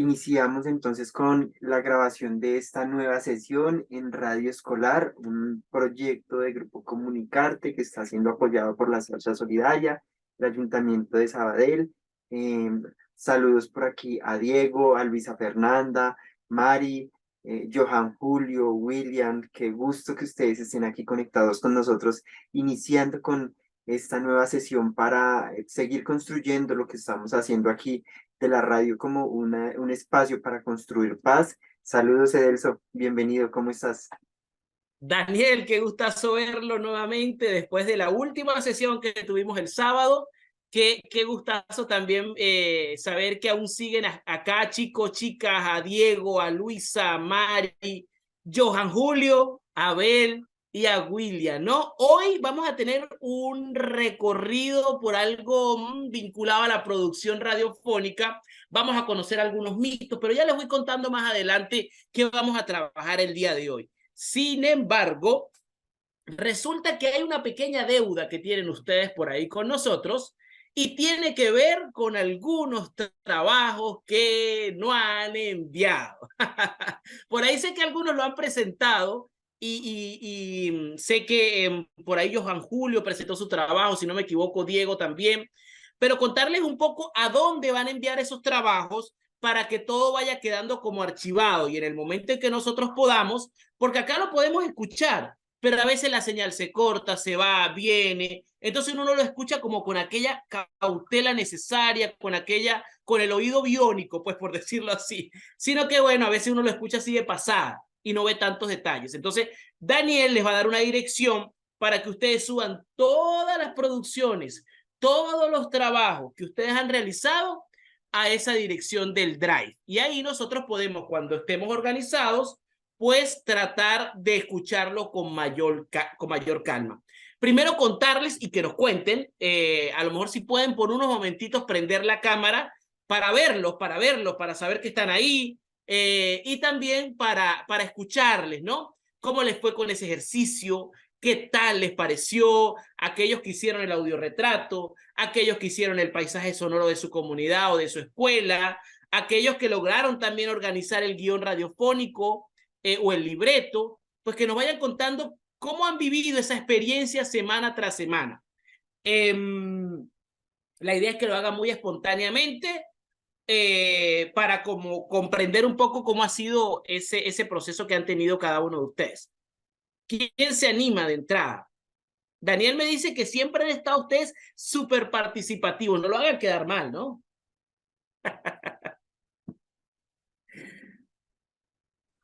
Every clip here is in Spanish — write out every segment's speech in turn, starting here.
Iniciamos entonces con la grabación de esta nueva sesión en Radio Escolar, un proyecto de Grupo Comunicarte que está siendo apoyado por la Salsa Solidaria, el Ayuntamiento de Sabadell. Eh, Saludos por aquí a Diego, a Luisa Fernanda, Mari, Johan Julio, William. Qué gusto que ustedes estén aquí conectados con nosotros, iniciando con esta nueva sesión para seguir construyendo lo que estamos haciendo aquí de la radio como un espacio para construir paz. Saludos, Edelso, bienvenido, ¿cómo estás? Daniel, qué gustazo verlo nuevamente después de la última sesión que tuvimos el sábado. Qué gustazo también saber que aún siguen acá chicos, chicas, a Diego, a Luisa, a Mari, Johan Julio, a Abel y a William, ¿no? Hoy vamos a tener un recorrido por algo vinculado a la producción radiofónica. Vamos a conocer algunos mitos, pero ya les voy contando más adelante qué vamos a trabajar el día de hoy. Sin embargo, resulta que hay una pequeña deuda que tienen ustedes por ahí con nosotros y tiene que ver con algunos trabajos que no han enviado. Por ahí sé que algunos lo han presentado y sé que por ahí Johan Julio presentó su trabajo, si no me equivoco, Diego también, pero contarles un poco a dónde van a enviar esos trabajos para que todo vaya quedando como archivado y en el momento en que nosotros podamos, porque acá lo podemos escuchar, pero a veces la señal se corta, se va, viene, entonces uno no lo escucha como con aquella cautela necesaria, con el oído biónico, pues por decirlo así, sino que bueno, a veces uno lo escucha así de pasada y no ve tantos detalles. Entonces, Daniel les va a dar una dirección para que ustedes suban todas las producciones, todos los trabajos que ustedes han realizado a esa dirección del Drive. Y ahí nosotros podemos, cuando estemos organizados, pues tratar de escucharlo con mayor calma. Primero contarles y que nos cuenten, a lo mejor si pueden por unos momentitos prender la cámara para verlos, para saber que están ahí y también para escucharles, ¿no? ¿Cómo les fue con ese ejercicio? ¿Qué tal les pareció? Aquellos que hicieron el audiorretrato, aquellos que hicieron el paisaje sonoro de su comunidad o de su escuela, aquellos que lograron también organizar el guión radiofónico o el libreto, pues que nos vayan contando cómo han vivido esa experiencia semana tras semana. Eh, la idea es que lo hagan muy espontáneamente para como comprender un poco cómo ha sido ese proceso que han tenido cada uno de ustedes. ¿Quién se anima de entrada? Daniel me dice que siempre han estado ustedes súper participativos, no lo hagan quedar mal, ¿no?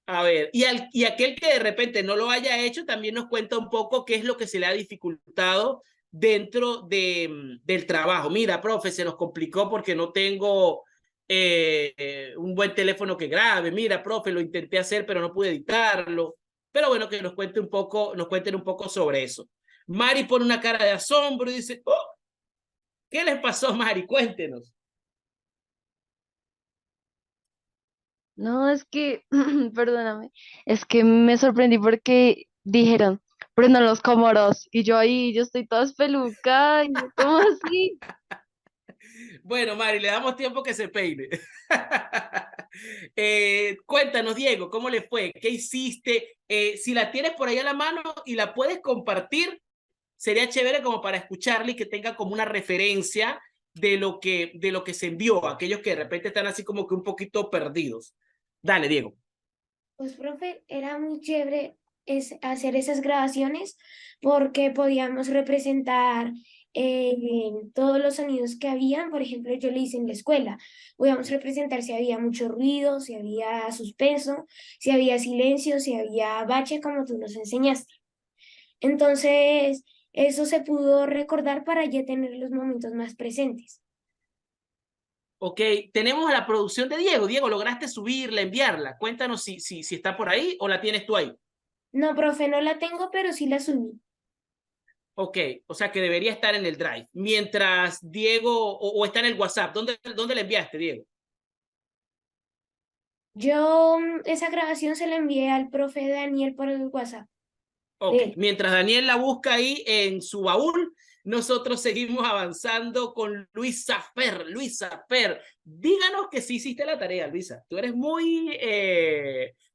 A ver, y aquel que de repente no lo haya hecho también nos cuenta un poco qué es lo que se le ha dificultado dentro del trabajo. Mira, profe, se nos complicó porque no tengo un buen teléfono que grabe. Mira, profe, lo intenté hacer, pero no pude editarlo. Pero bueno, que nos cuenten un poco sobre eso. Mari pone una cara de asombro y dice, oh, ¿qué les pasó, Mari? Cuéntenos. No, es que, perdóname, es que me sorprendí porque dijeron, pero los Comoros, y yo ahí, yo estoy toda espelucada, y yo, ¿cómo así? Bueno, Mari, le damos tiempo que se peine. Cuéntanos, Diego, ¿cómo le fue? ¿Qué hiciste? Si la tienes por ahí a la mano y la puedes compartir, sería chévere como para escucharle y que tenga como una referencia de lo que se envió, aquellos que de repente están así como que un poquito perdidos. Dale, Diego. Pues, profe, era muy chévere hacer esas grabaciones porque podíamos representar todos los sonidos que habían. Por ejemplo, yo le hice en la escuela. Podíamos representar si había mucho ruido, si había suspenso, si había silencio, si había bache, como tú nos enseñaste. Entonces, eso se pudo recordar para ya tener los momentos más presentes. Ok, tenemos a la producción de Diego. Diego, ¿lograste subirla, enviarla? Cuéntanos si está por ahí o la tienes tú ahí. No, profe, no la tengo, pero sí la subí. Ok, o sea que debería estar en el Drive. Mientras Diego, o está en el WhatsApp. ¿Dónde le enviaste, Diego? Yo esa grabación se la envié al profe Daniel por el WhatsApp de Ok, él. mientras Daniel la busca ahí en su baúl, nosotros seguimos avanzando con Luisa Fer. Luisa Fer, díganos que sí hiciste la tarea, Luisa. Tú eres muy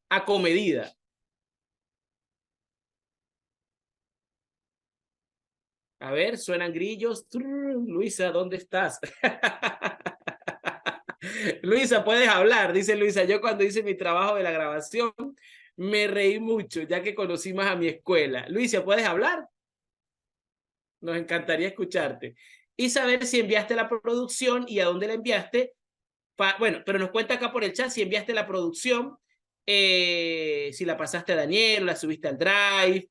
acomedida. A ver, suenan grillos. Luisa, ¿dónde estás? Luisa, puedes hablar, dice Luisa. Yo cuando hice mi trabajo de la grabación me reí mucho, ya que conocí más a mi escuela. Luisa, ¿puedes hablar? Nos encantaría escucharte. Y saber si enviaste la producción y a dónde la enviaste. Bueno, pero nos cuenta acá por el chat si enviaste la producción, si la pasaste a Daniel, la subiste al Drive,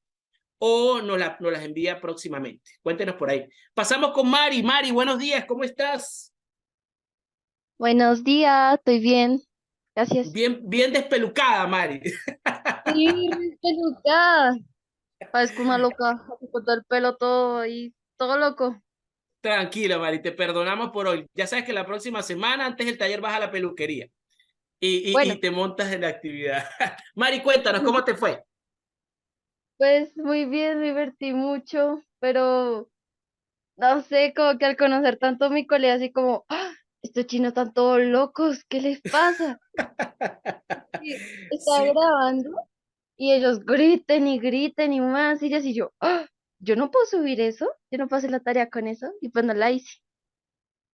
o nos las envía próximamente. Cuéntenos por ahí. Pasamos con Mari. Mari, buenos días, ¿cómo estás? Buenos días, estoy bien. Gracias. Bien, bien despelucada, Mari. Sí, peluca. Parezco una loca, así con todo el pelo todo ahí, todo loco. Tranquila, Mari, te perdonamos por hoy. Ya sabes que la próxima semana, antes del taller, vas a la peluquería y Bueno, te montas en la actividad. Mari, cuéntanos, ¿cómo te fue? pues muy bien, me divertí mucho, pero no sé, como que al conocer tanto a mi colega, así como, ¡ah! Estos chinos están todos locos, ¿qué les pasa? Sí, estaba Sí. grabando y ellos griten y más, y yo así yo, ¡ah! Yo no puedo subir eso, yo no puedo hacer la tarea con eso, y pues no la hice.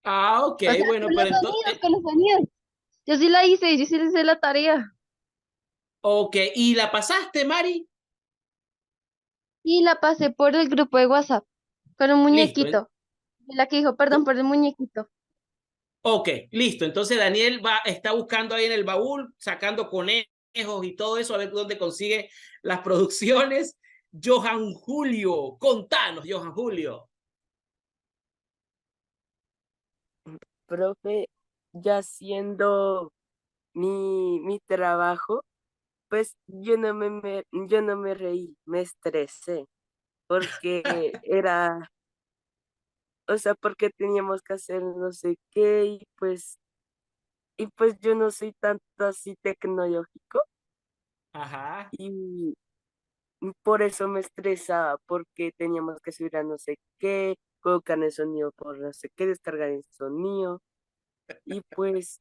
Ah, ok, O sea, bueno, con los pero sonidos, entonces, con los sonidos. Yo sí la hice, yo sí hice la tarea. ok, ¿y la pasaste, Mari? Y la pasé por el grupo de WhatsApp con un Listo. muñequito. Y la que dijo, perdón por el muñequito. Ok, listo. Entonces Daniel está buscando ahí en el baúl, sacando conejos y todo eso, a ver dónde consigue las producciones. Johan Julio, contanos, Johan Julio. Profe, ya haciendo mi trabajo, pues yo no me reí, me estresé, porque era, o sea, porque teníamos que hacer no sé qué, y pues yo no soy tanto así tecnológico, Ajá. y por eso me estresaba, porque teníamos que subir a no sé qué, colocar el sonido por no sé qué, descargar el sonido, y pues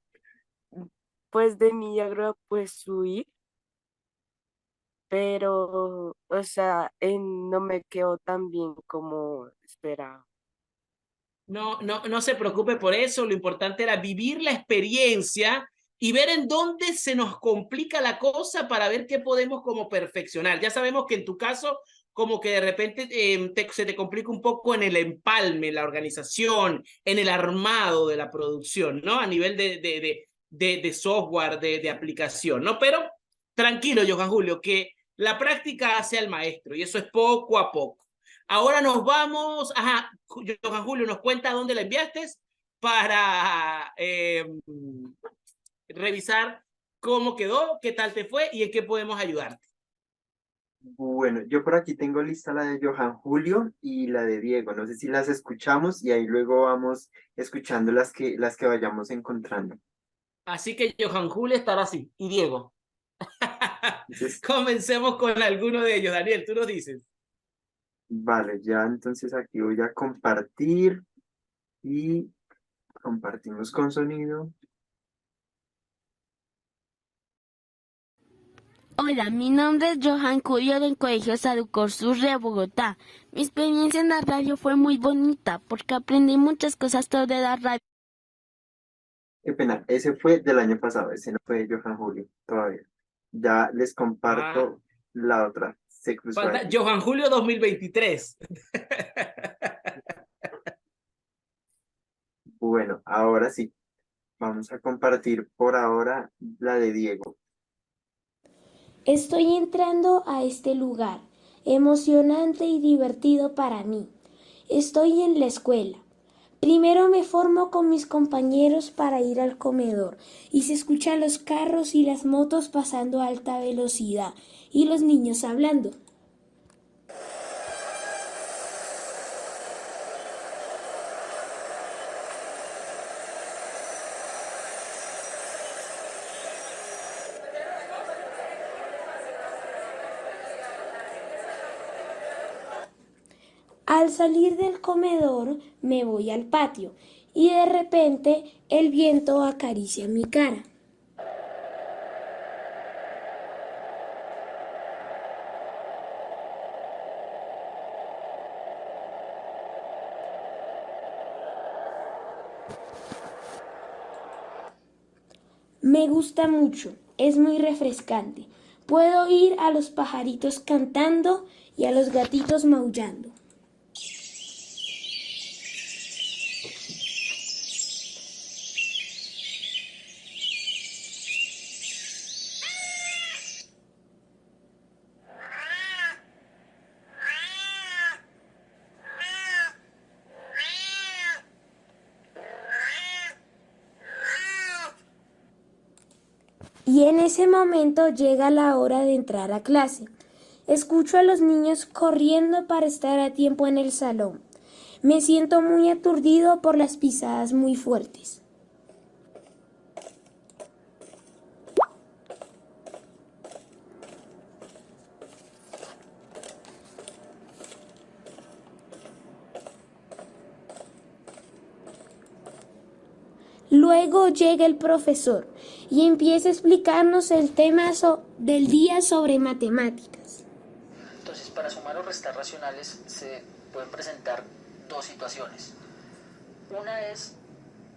de milagro pues subir, pero, o sea, no me quedó tan bien como esperaba. No, no, no se preocupe por eso. Lo importante era vivir la experiencia y ver en dónde se nos complica la cosa para ver qué podemos como perfeccionar. Ya sabemos que en tu caso, como que de repente se te complica un poco en el empalme, la organización, en el armado de la producción, ¿no? A nivel de software, de aplicación, ¿no? Pero tranquilo, Johan Julio, que la práctica hace al maestro y eso es poco a poco. Ahora nos vamos, ajá, Johan Julio, nos cuenta dónde la enviaste para revisar cómo quedó, qué tal te fue y en qué podemos ayudarte. Bueno, yo por aquí tengo lista la de Johan Julio y la de Diego. No sé si las escuchamos y ahí luego vamos escuchando las que vayamos encontrando. Así que Johan Julio estará así. Y Diego. Entonces, Comencemos con alguno de ellos. Daniel, tú nos dices. vale, ya entonces aquí voy a compartir y compartimos con sonido. Hola, mi nombre es Johan Cuyo del Colegio Saducor Sur de Bogotá. Mi experiencia en la radio fue muy bonita porque aprendí muchas cosas sobre la radio. Qué pena, ese fue del año pasado, ese no fue de Johan Julio todavía. Ya les Ah, comparto la otra, se cruzó falta aquí. Johan Julio 2023. Bueno, ahora sí, vamos a compartir por ahora la de Diego. Estoy entrando a este lugar, emocionante y divertido para mí. Estoy en la escuela. Primero me formo con mis compañeros para ir al comedor y se escuchan los carros y las motos pasando a alta velocidad y los niños hablando. Al salir del comedor me voy al patio y de repente el viento acaricia mi cara. Me gusta mucho, es muy refrescante. Puedo oír a los pajaritos cantando y a los gatitos maullando. Y en ese momento llega la hora de entrar a clase. Escucho a los niños corriendo para estar a tiempo en el salón. Me siento muy aturdido por las pisadas muy fuertes. Luego llega el profesor y empieza a explicarnos el tema del día sobre matemáticas. Entonces, para sumar o restar racionales se pueden presentar dos situaciones. Una es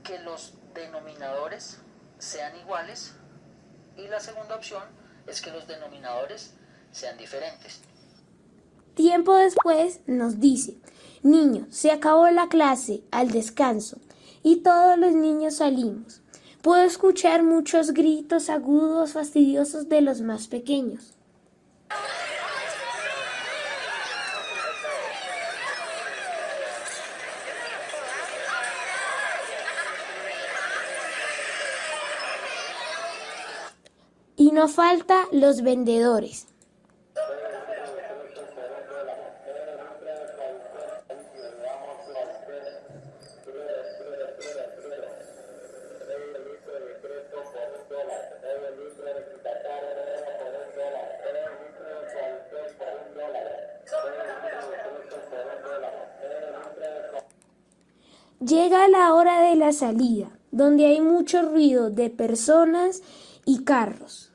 que los denominadores sean iguales y la segunda opción es que los denominadores sean diferentes. Tiempo después nos dice: niños, se acabó la clase, al descanso. Y todos los niños salimos. Puedo escuchar muchos gritos agudos, fastidiosos de los más pequeños. Y no falta los vendedores. Llega la hora de la salida, donde hay mucho ruido de personas y carros.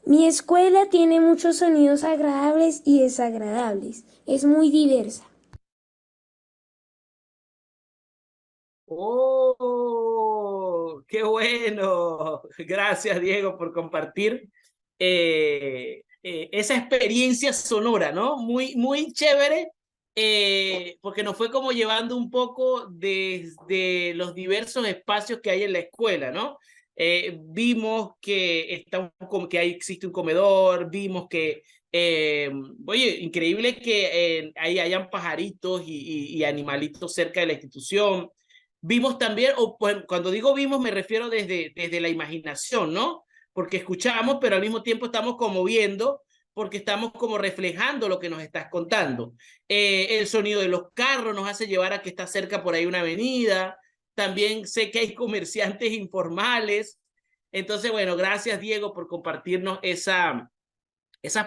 Mi escuela tiene muchos sonidos agradables y desagradables. Es muy diversa. ¡Oh! ¡Qué bueno! Gracias, Diego, por compartir esa experiencia sonora, ¿no? Muy, muy chévere, porque nos fue como llevando un poco desde los diversos espacios que hay en la escuela, ¿no? Vimos que, que ahí existe un comedor, vimos que, oye, increíble que ahí hayan pajaritos y animalitos cerca de la institución. Vimos también, o pues, cuando digo vimos me refiero desde la imaginación, ¿no? Porque escuchamos, pero al mismo tiempo estamos como viendo, porque estamos como reflejando lo que nos estás contando. El sonido de los carros nos hace llevar a que está cerca por ahí una avenida. También sé que hay comerciantes informales. Entonces, bueno, gracias, Diego, por compartirnos esas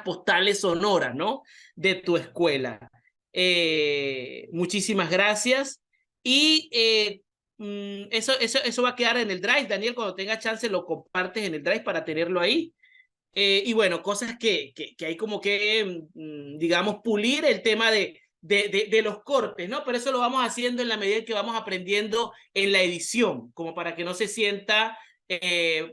postales sonoras, ¿no? De tu escuela. Muchísimas gracias. Y eso va a quedar en el Drive. Daniel, cuando tenga chance, lo compartes en el Drive para tenerlo ahí. Y bueno, cosas que hay como que, digamos, pulir el tema de los cortes, ¿no? Pero eso lo vamos haciendo en la medida que vamos aprendiendo en la edición, como para que no se sienta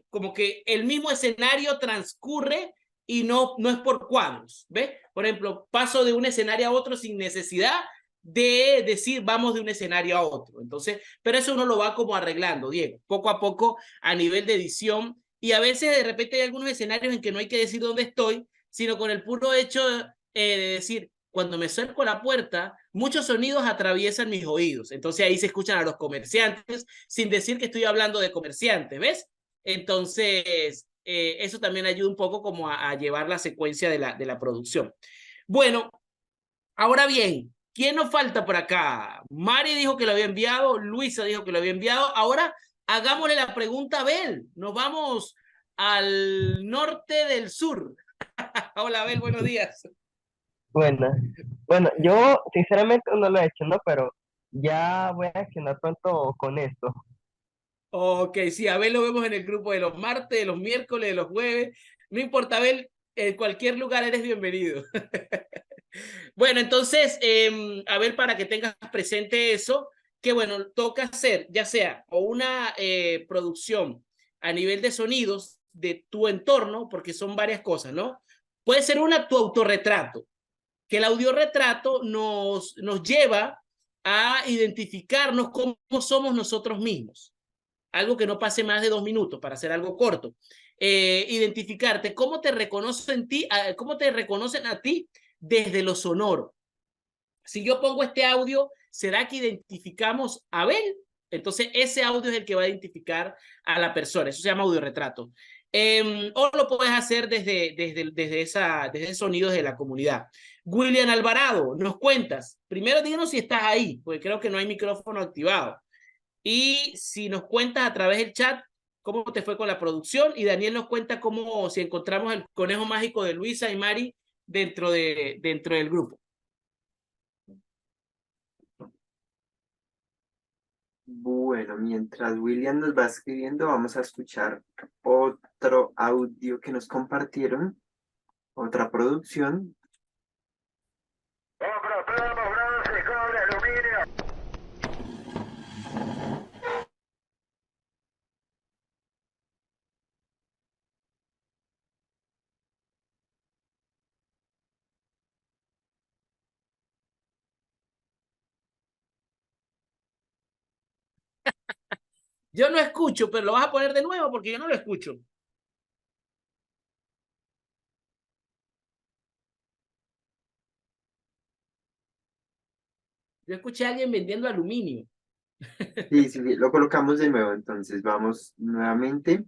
como que el mismo escenario transcurre y no es por cuadros, ¿ves? Por ejemplo, paso de un escenario a otro sin necesidad de decir vamos de un escenario a otro. Entonces, pero eso uno lo va como arreglando, Diego, poco a poco a nivel de edición. Y a veces de repente hay algunos escenarios en que no hay que decir dónde estoy, sino con el puro hecho de decir, cuando me acerco a la puerta, muchos sonidos atraviesan mis oídos. Entonces ahí se escuchan a los comerciantes sin decir que estoy hablando de comerciantes, ¿ves? Entonces, eso también ayuda un poco como a llevar la secuencia de la producción. Bueno, ahora bien, ¿Quién nos falta por acá? Mari dijo que lo había enviado, Luisa dijo que lo había enviado. Ahora hagámosle la pregunta a Abel. Nos vamos al norte del sur. Hola, Abel, buenos días. Bueno, bueno, yo sinceramente no lo he hecho, ¿no? Pero ya voy a accionar pronto con esto. Ok, sí, Abel lo vemos en el grupo de los martes, de los miércoles, de los jueves. No importa, Abel, en cualquier lugar eres bienvenido. Bueno, entonces, a ver, para que tengas presente eso, que bueno, toca hacer ya sea o una producción a nivel de sonidos de tu entorno, porque son varias cosas, ¿no? Puede ser tu autorretrato, que el audiorretrato nos lleva a identificarnos cómo somos nosotros mismos. Algo que no pase más de 2 minutos para hacer algo corto. Identificarte, cómo te reconocen cómo te reconocen a ti desde lo sonoro. Si yo pongo este audio, ¿será que identificamos a Abel? Entonces, ese audio es el que va a identificar a la persona. Eso se llama audiorretrato. O lo puedes hacer desde ese sonido de la comunidad. William Alvarado, nos cuentas. Primero díganos si estás ahí, porque creo que no hay micrófono activado. Y si nos cuentas a través del chat cómo te fue con la producción, y Daniel nos cuenta cómo, si encontramos el conejo mágico de Luisa y Mari dentro del grupo. Bueno, mientras William nos va escribiendo, vamos a escuchar otro audio que nos compartieron, otra producción. Yo no escucho, pero lo vas a poner de nuevo porque yo no lo escucho. Yo escuché a alguien vendiendo aluminio. Sí, sí, sí, lo colocamos de nuevo, entonces vamos nuevamente.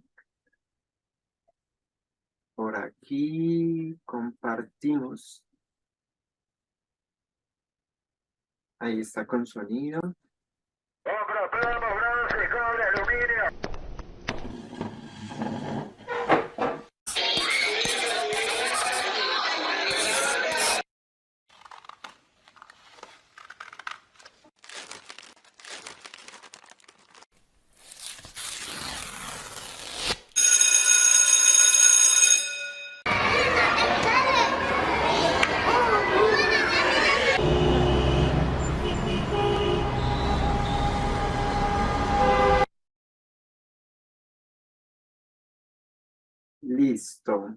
Por aquí compartimos. Ahí está con sonido. Listo.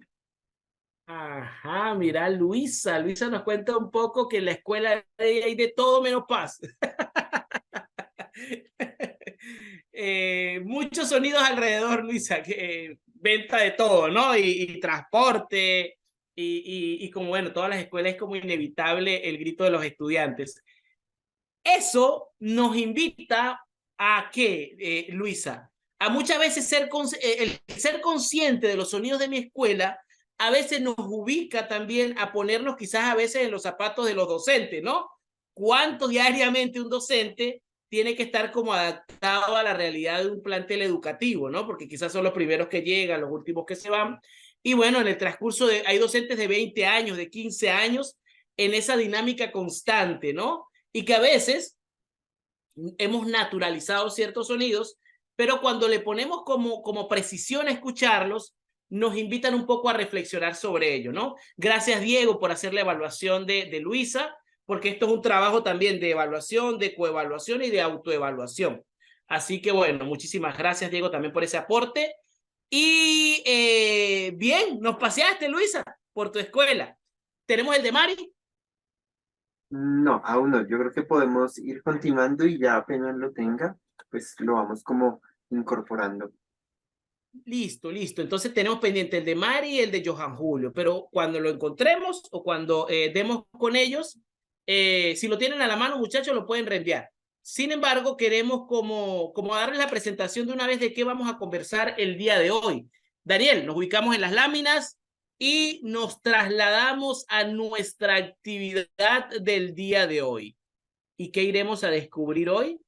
Ajá, mira, Luisa. Luisa nos cuenta un poco que en la escuela hay de todo menos paz. Muchos sonidos alrededor, Luisa, venta de todo, ¿no? Y transporte, y como bueno, todas las escuelas es como inevitable el grito de los estudiantes. Eso nos invita a qué, Luisa, a muchas veces el ser consciente de los sonidos de mi escuela, a veces nos ubica también a ponernos quizás a veces en los zapatos de los docentes, ¿no? ¿Cuánto diariamente un docente tiene que estar como adaptado a la realidad de un plantel educativo, ¿no? Porque quizás son los primeros que llegan, los últimos que se van. Y bueno, en el transcurso hay docentes de 20 años, de 15 años, en esa dinámica constante, ¿no? Y que a veces hemos naturalizado ciertos sonidos, pero cuando le ponemos como precisión a escucharlos, nos invitan un poco a reflexionar sobre ello, ¿no? Gracias, Diego, por hacer la evaluación de Luisa, porque esto es un trabajo también de evaluación, de coevaluación y de autoevaluación. Así que bueno, muchísimas gracias, Diego, también por ese aporte. Y bien, nos paseaste, Luisa, por tu escuela. ¿Tenemos el de Mari? No, aún no. Yo creo que podemos ir continuando y ya apenas lo tenga, pues lo vamos como incorporando. Listo, listo. Entonces tenemos pendiente el de Mari y el de Johan Julio, pero cuando lo encontremos o cuando demos con ellos, si lo tienen a la mano, muchachos, lo pueden reenviar. Sin embargo, queremos como darles la presentación de una vez de qué vamos a conversar el día de hoy. Daniel, nos ubicamos en las láminas y nos trasladamos a nuestra actividad del día de hoy. ¿Y qué iremos a descubrir hoy?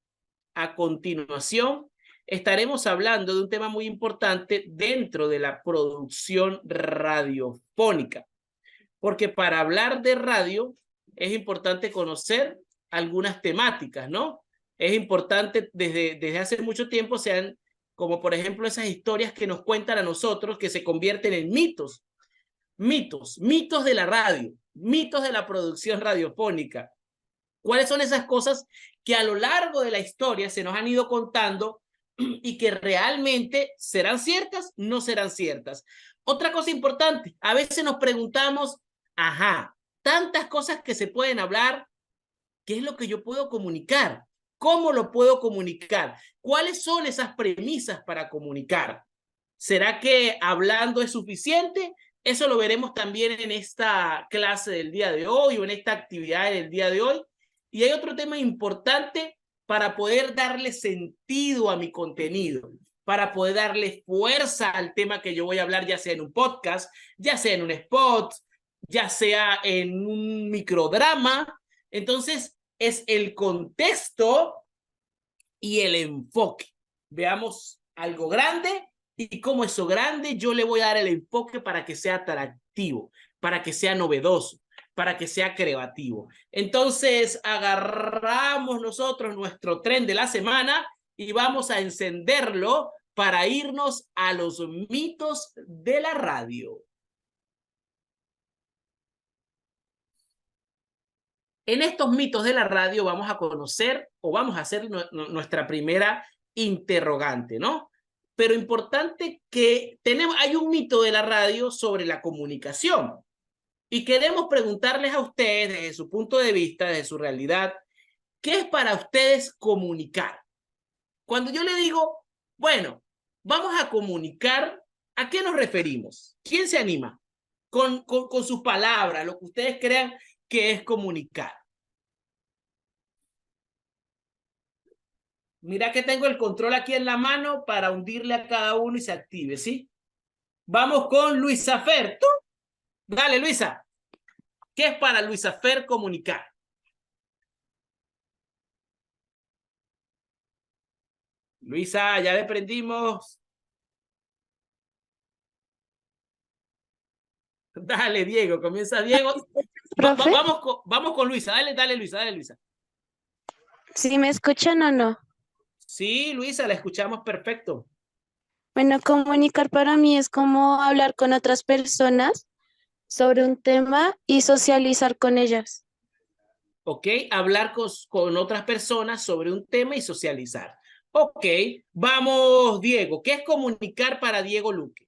A continuación, estaremos hablando de un tema muy importante dentro de la producción radiofónica, porque para hablar de radio es importante conocer algunas temáticas, ¿no? Es importante, desde hace mucho tiempo sean, como por ejemplo esas historias que nos cuentan a nosotros que se convierten en mitos, mitos de la radio, mitos de la producción radiofónica. ¿Cuáles son esas cosas que a lo largo de la historia se nos han ido contando y que realmente serán ciertas, no serán ciertas? Otra cosa importante, a veces nos preguntamos, ajá, tantas cosas que se pueden hablar, ¿qué es lo que yo puedo comunicar? ¿Cómo lo puedo comunicar? ¿Cuáles son esas premisas para comunicar? ¿Será que hablando es suficiente? Eso lo veremos también en esta clase del día de hoy o en esta actividad del día de hoy. Y hay otro tema importante para poder darle sentido a mi contenido, para poder darle fuerza al tema que yo voy a hablar, ya sea en un podcast, ya sea en un spot, ya sea en un microdrama. Entonces, es el contexto y el enfoque. Veamos algo grande y cómo eso grande yo le voy a dar el enfoque para que sea atractivo, para que sea novedoso, para que sea creativo. Entonces, agarramos nosotros nuestro tren de la semana y vamos a encenderlo para irnos a los mitos de la radio. En estos mitos de la radio vamos a conocer o vamos a hacer nuestra primera interrogante, ¿no? Pero importante que hay un mito de la radio sobre la comunicación y queremos preguntarles a ustedes desde su punto de vista, desde su realidad, ¿qué es para ustedes comunicar? Cuando yo le digo, bueno, vamos a comunicar, ¿a qué nos referimos? ¿Quién se anima? Con sus palabras, lo que ustedes crean que es comunicar. Mira que tengo el control aquí en la mano para hundirle a cada uno y se active, ¿sí? Vamos con Luisa Fer. ¿Tú? Dale, Luisa. ¿Qué es para Luisa Fer comunicar? Luisa, ya le prendimos. Dale, Diego, comienza Diego. ¿Profe? Vamos con Luisa. Dale, Luisa. ¿Sí me escuchan o no? Sí, Luisa, la escuchamos perfecto. Bueno, comunicar para mí es como hablar con otras personas sobre un tema y socializar con ellas. Ok, hablar con otras personas sobre un tema y socializar. Ok, vamos, Diego. ¿Qué es comunicar para Diego Luque?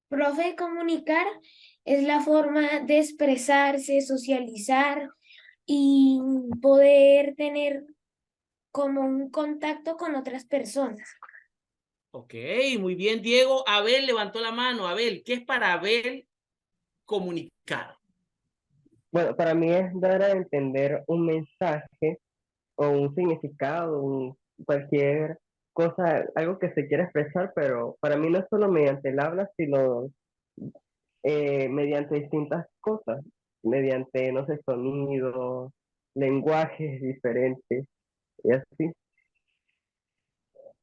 Profe, comunicar es la forma de expresarse, socializar y poder tener como un contacto con otras personas. Ok, muy bien, Diego. Abel levantó la mano. Abel, ¿qué es para Abel comunicar? Bueno, para mí es dar a entender un mensaje o un significado, cualquier cosa, algo que se quiera expresar, pero para mí no es solo mediante el habla, sino mediante distintas cosas, mediante, no sé, sonidos, lenguajes diferentes y así.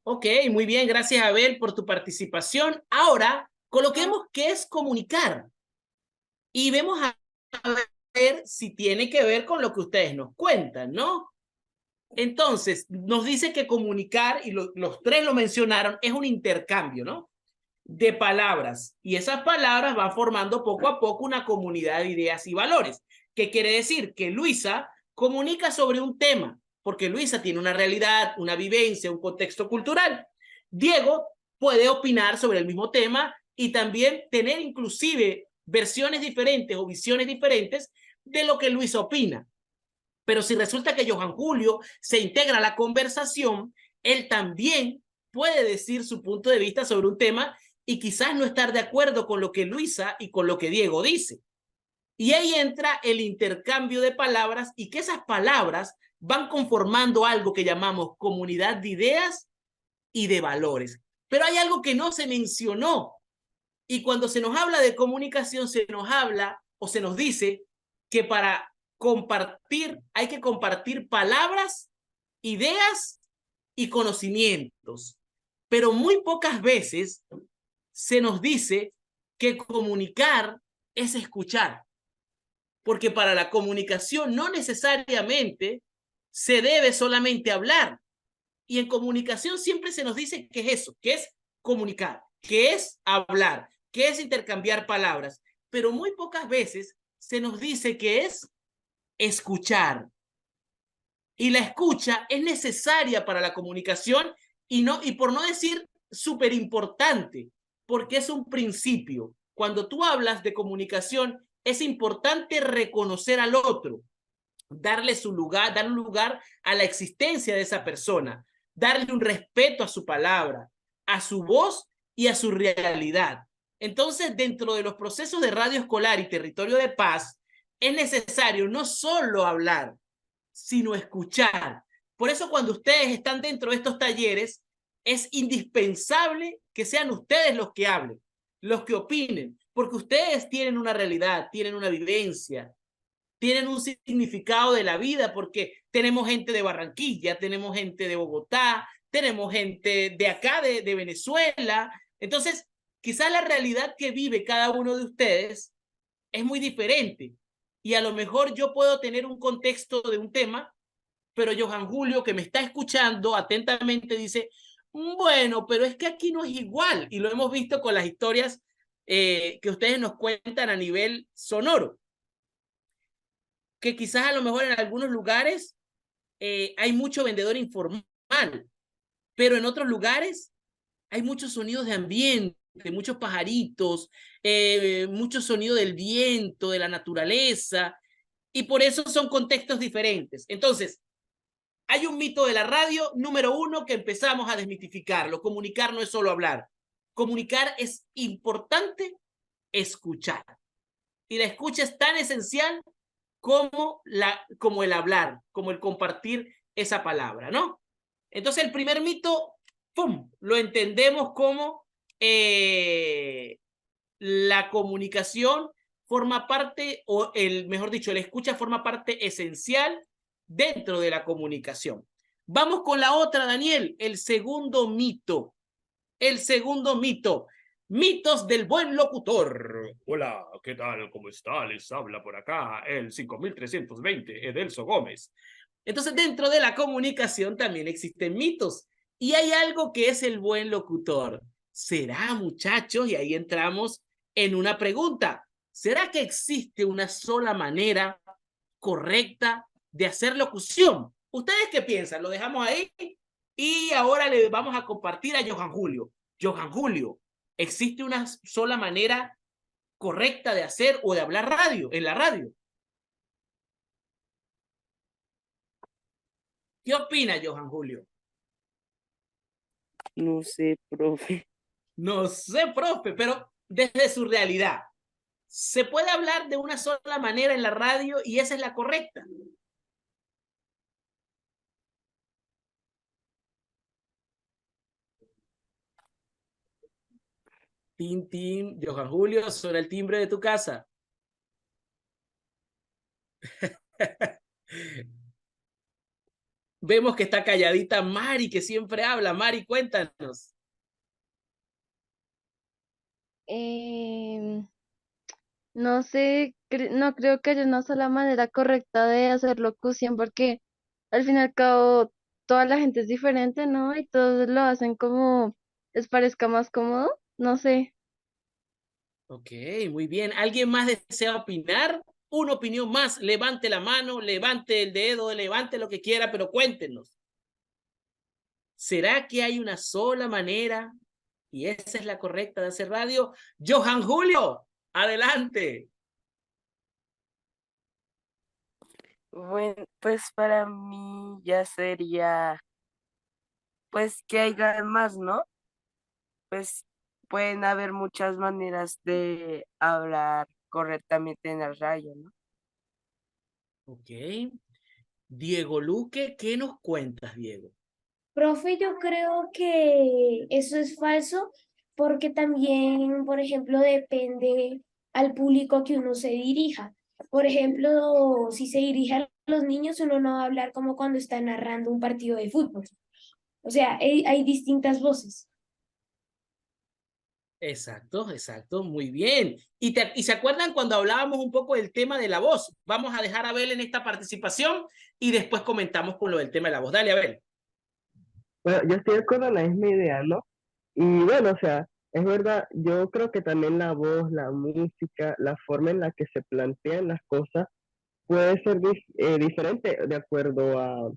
Ok, muy bien. Gracias, Abel, por tu participación. Ahora, coloquemos qué es comunicar y vemos a ver si tiene que ver con lo que ustedes nos cuentan, ¿no? Entonces, nos dice que comunicar, y los tres lo mencionaron, es un intercambio, ¿no? De palabras. Y esas palabras van formando poco a poco una comunidad de ideas y valores. ¿Qué quiere decir? Que Luisa comunica sobre un tema, porque Luisa tiene una realidad, una vivencia, un contexto cultural. Diego puede opinar sobre el mismo tema y también tener inclusive versiones diferentes o visiones diferentes de lo que Luisa opina. Pero si resulta que Johan Julio se integra a la conversación, él también puede decir su punto de vista sobre un tema y quizás no estar de acuerdo con lo que Luisa y con lo que Diego dice. Y ahí entra el intercambio de palabras y que esas palabras van conformando algo que llamamos comunidad de ideas y de valores. Pero hay algo que no se mencionó. Y cuando se nos habla de comunicación, se nos habla o se nos dice que para hay que compartir palabras, ideas y conocimientos, pero muy pocas veces se nos dice que comunicar es escuchar, porque para la comunicación no necesariamente se debe solamente hablar, y en comunicación siempre se nos dice que es eso, que es comunicar, que es hablar, que es intercambiar palabras, pero muy pocas veces se nos dice que es escuchar. Y la escucha es necesaria para la comunicación y por no decir súper importante, porque es un principio. Cuando tú hablas de comunicación, es importante reconocer al otro, darle su lugar, dar un lugar a la existencia de esa persona, darle un respeto a su palabra, a su voz y a su realidad. Entonces, dentro de los procesos de radio escolar y territorio de paz, es necesario no solo hablar, sino escuchar. Por eso cuando ustedes están dentro de estos talleres, es indispensable que sean ustedes los que hablen, los que opinen, porque ustedes tienen una realidad, tienen una vivencia, tienen un significado de la vida, porque tenemos gente de Barranquilla, tenemos gente de Bogotá, tenemos gente de acá, de Venezuela. Entonces, quizás la realidad que vive cada uno de ustedes es muy diferente. Y a lo mejor yo puedo tener un contexto de un tema, pero Johan Julio, que me está escuchando atentamente, dice, bueno, pero es que aquí no es igual. Y lo hemos visto con las historias que ustedes nos cuentan a nivel sonoro, que quizás a lo mejor en algunos lugares hay mucho vendedor informal, pero en otros lugares hay muchos sonidos de ambiente, muchos pajaritos, mucho sonido del viento, de la naturaleza, y por eso son contextos diferentes. Entonces, hay un mito de la radio, número 1, que empezamos a desmitificarlo. Comunicar no es solo hablar. Comunicar es importante escuchar. Y la escucha es tan esencial como el hablar, como el compartir esa palabra, ¿no? Entonces, el primer mito, ¡pum!, lo entendemos como la comunicación forma parte, mejor dicho, la escucha forma parte esencial dentro de la comunicación. Vamos con la otra, Daniel, el segundo mito. El segundo mito. Mitos del buen locutor. Hola, ¿qué tal? ¿Cómo está? Les habla por acá el 5320, Edelso Gómez. Entonces, dentro de la comunicación también existen mitos. Y hay algo que es el buen locutor. ¿Será, muchachos? Y ahí entramos en una pregunta. ¿Será que existe una sola manera correcta de hacer locución? ¿Ustedes qué piensan? Lo dejamos ahí y ahora le vamos a compartir a Johan Julio. Johan Julio, ¿existe una sola manera correcta de hacer o de hablar radio en la radio? ¿Qué opina Johan Julio? No sé, profe. No sé, profe, pero desde su realidad, ¿se puede hablar de una sola manera en la radio y esa es la correcta? Tin, tin, Johan Julio, sobre el timbre de tu casa. Vemos que está calladita Mari, que siempre habla. Mari, cuéntanos. No sé, no creo que haya una sola manera correcta de hacer locución porque al fin y al cabo toda la gente es diferente, ¿no? Y todos lo hacen como les parezca más cómodo, no sé. Ok, muy bien. ¿Alguien más desea opinar? Una opinión más. Levante la mano, levante el dedo, levante lo que quiera, pero cuéntenos. ¿Será que hay una sola manera y esa es la correcta de hacer radio? Johan Julio, adelante. Bueno, pues para mí ya sería, pues que haya más, ¿no? Pues pueden haber muchas maneras de hablar correctamente en la radio, ¿no? Ok. Diego Luque, ¿qué nos cuentas, Diego? Profe, yo creo que eso es falso porque también, por ejemplo, depende al público que uno se dirija. Por ejemplo, si se dirige a los niños, uno no va a hablar como cuando está narrando un partido de fútbol. O sea, hay distintas voces. Exacto, exacto, muy bien. ¿Y se acuerdan cuando hablábamos un poco del tema de la voz? Vamos a dejar a Abel en esta participación y después comentamos con lo del tema de la voz. Dale, Abel. Bueno, yo estoy de acuerdo en la misma idea, ¿no? Y bueno, o sea, es verdad, yo creo que también la voz, la música, la forma en la que se plantean las cosas puede ser diferente de acuerdo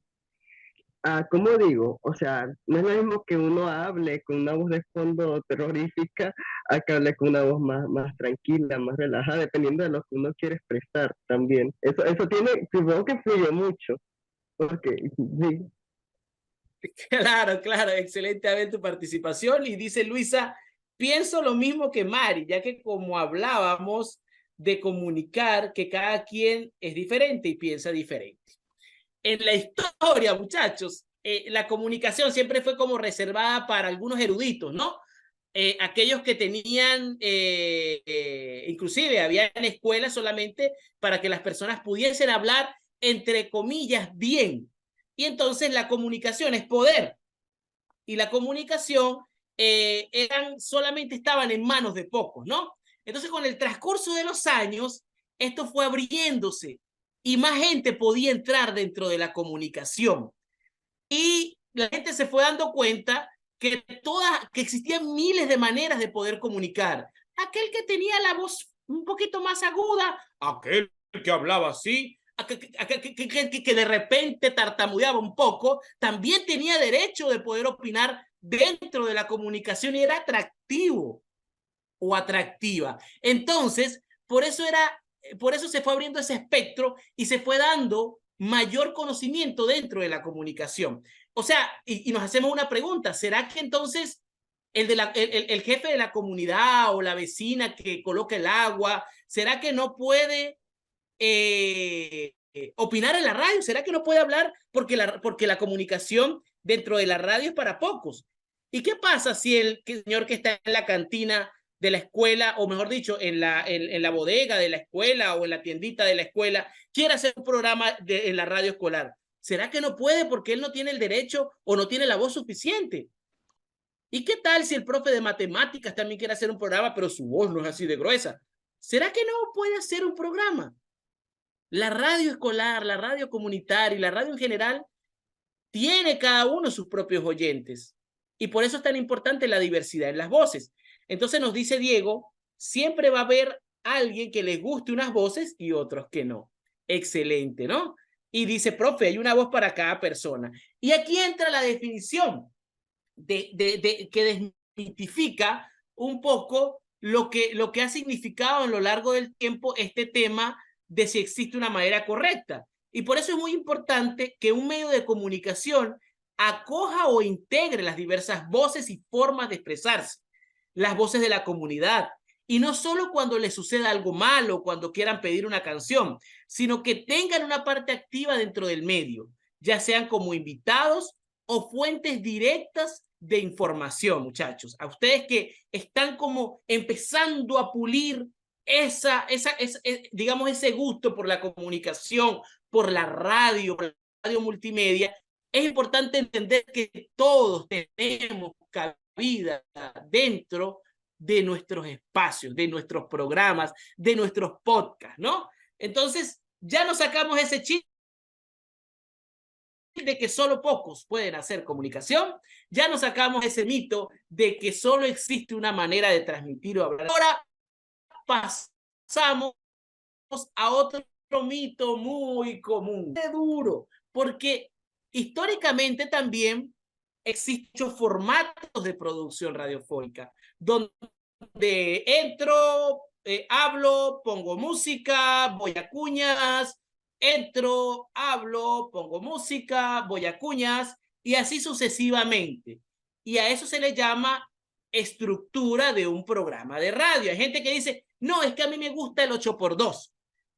¿cómo digo? O sea, no es lo mismo que uno hable con una voz de fondo terrorífica a que hable con una voz más tranquila, más relajada, dependiendo de lo que uno quiere expresar también. Eso tiene, supongo que influye mucho, porque sí. Claro, claro, excelente Abel tu participación. Y dice Luisa, pienso lo mismo que Mari, ya que como hablábamos de comunicar, que cada quien es diferente y piensa diferente. En la historia, muchachos, la comunicación siempre fue como reservada para algunos eruditos, ¿no? Aquellos que tenían, inclusive había en escuelas solamente para que las personas pudiesen hablar, entre comillas, bien. Y entonces la comunicación es poder. Y la comunicación solamente estaban en manos de pocos, ¿no? Entonces, con el transcurso de los años, esto fue abriéndose y más gente podía entrar dentro de la comunicación. Y la gente se fue dando cuenta que existían miles de maneras de poder comunicar. Aquel que tenía la voz un poquito más aguda, aquel que hablaba así, que de repente tartamudeaba un poco, también tenía derecho de poder opinar dentro de la comunicación y era atractivo o atractiva. Entonces, por eso se fue abriendo ese espectro y se fue dando mayor conocimiento dentro de la comunicación. O sea, y nos hacemos una pregunta, ¿será que entonces el jefe de la comunidad o la vecina que coloca el agua, ¿será que no puede opinar en la radio? ¿Será que no puede hablar porque la comunicación dentro de la radio es para pocos? ¿Y qué pasa si el señor que está en la cantina de la escuela, o mejor dicho, en la bodega de la escuela o en la tiendita de la escuela, quiere hacer un programa en la radio escolar? ¿Será que no puede porque él no tiene el derecho o no tiene la voz suficiente? ¿Y qué tal si el profe de matemáticas también quiere hacer un programa, pero su voz no es así de gruesa? ¿Será que no puede hacer un programa? La radio escolar, la radio comunitaria y la radio en general tiene cada uno sus propios oyentes. Y por eso es tan importante la diversidad en las voces. Entonces nos dice Diego, siempre va a haber alguien que les guste unas voces y otros que no. Excelente, ¿no? Y dice, profe, hay una voz para cada persona. Y aquí entra la definición que desmitifica un poco lo que ha significado a lo largo del tiempo este tema de si existe una manera correcta. Y por eso es muy importante que un medio de comunicación acoja o integre las diversas voces y formas de expresarse, las voces de la comunidad, y no solo cuando les suceda algo malo, cuando quieran pedir una canción, sino que tengan una parte activa dentro del medio, ya sean como invitados o fuentes directas de información, muchachos. A ustedes que están como empezando a pulir digamos, ese gusto por la comunicación, por la radio multimedia, es importante entender que todos tenemos cabida dentro de nuestros espacios, de nuestros programas, de nuestros podcasts, ¿no? Entonces, ya nos sacamos ese chip de que solo pocos pueden hacer comunicación, ya nos sacamos ese mito de que solo existe una manera de transmitir o hablar. Ahora pasamos a otro mito muy común, muy duro, porque históricamente también existen muchos formatos de producción radiofónica, donde entro, hablo, pongo música, voy a cuñas, entro, hablo, pongo música, voy a cuñas, y así sucesivamente. Y a eso se le llama estructura de un programa de radio. Hay gente que dice, no, es que a mí me gusta el 8x2.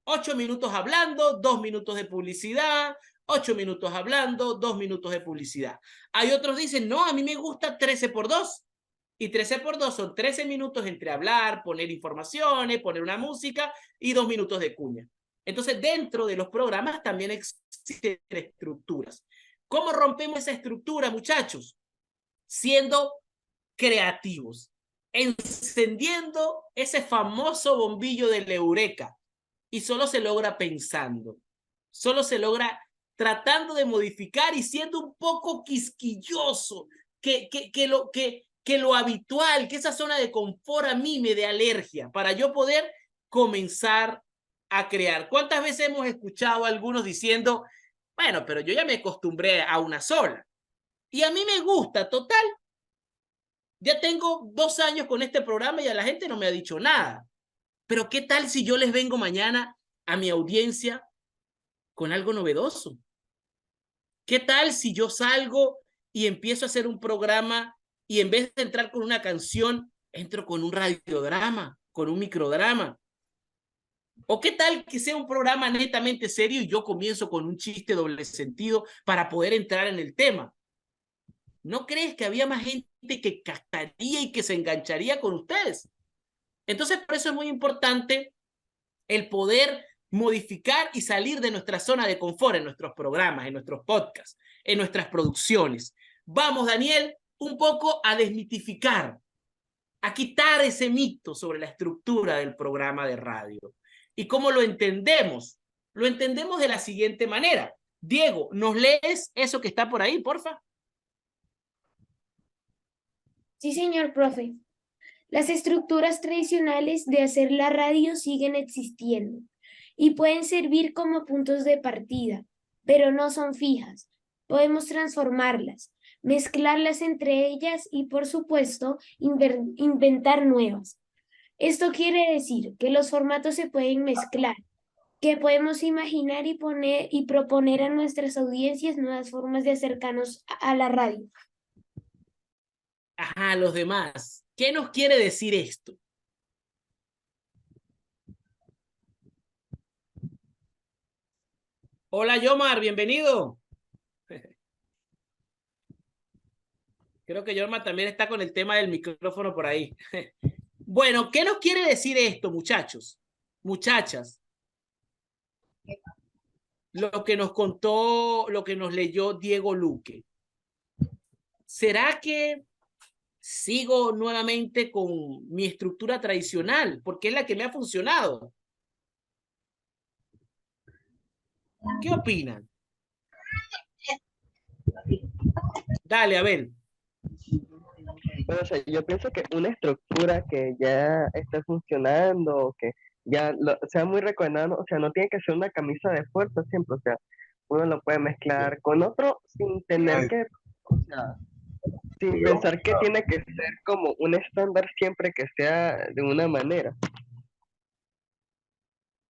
8 minutos hablando, 2 minutos de publicidad, 8 minutos hablando, 2 minutos de publicidad. Hay otros que dicen, no, a mí me gusta 13x2. Y 13x2 son 13 minutos entre hablar, poner informaciones, poner una música y 2 minutos de cuña. Entonces, dentro de los programas también existen estructuras. ¿Cómo rompemos esa estructura, muchachos? Siendo creativos, encendiendo ese famoso bombillo del eureka. Y solo se logra pensando, solo se logra tratando de modificar y siendo un poco quisquilloso, que lo habitual, que esa zona de confort a mí me dé alergia para yo poder comenzar a crear. ¿Cuántas veces hemos escuchado a algunos diciendo, bueno, pero yo ya me acostumbré a una sola y a mí me gusta, total? Ya tengo 2 años con este programa y a la gente no me ha dicho nada. Pero ¿qué tal si yo les vengo mañana a mi audiencia con algo novedoso? ¿Qué tal si yo salgo y empiezo a hacer un programa y en vez de entrar con una canción, entro con un radiodrama, con un microdrama? ¿O qué tal que sea un programa netamente serio y yo comienzo con un chiste doble sentido para poder entrar en el tema? ¿No crees que había más gente que captaría y que se engancharía con ustedes? Entonces, por eso es muy importante el poder modificar y salir de nuestra zona de confort en nuestros programas, en nuestros podcasts, en nuestras producciones. Vamos, Daniel, un poco a desmitificar, a quitar ese mito sobre la estructura del programa de radio. ¿Y cómo lo entendemos? Lo entendemos de la siguiente manera. Diego, ¿nos lees eso que está por ahí, porfa? Sí, señor profe. Las estructuras tradicionales de hacer la radio siguen existiendo y pueden servir como puntos de partida, pero no son fijas. Podemos transformarlas, mezclarlas entre ellas y, por supuesto, inventar nuevas. Esto quiere decir que los formatos se pueden mezclar, que podemos imaginar y proponer a nuestras audiencias nuevas formas de acercarnos a la radio. Ajá, los demás. ¿Qué nos quiere decir esto? Hola, Yomar, bienvenido. Creo que Yomar también está con el tema del micrófono por ahí. Bueno, ¿qué nos quiere decir esto, muchachos? Muchachas. Lo que nos contó, lo que nos leyó Diego Luque. ¿Será que sigo nuevamente con mi estructura tradicional? Porque es la que me ha funcionado. ¿Qué opinan? Dale, a ver. Bueno, o sea, yo pienso que una estructura que ya está funcionando, o que ya sea muy recordado, o sea, no tiene que ser una camisa de fuerza siempre, o sea, uno lo puede mezclar con otro sin tener que, o sea, sin pensar que tiene que ser como un estándar siempre que sea de una manera.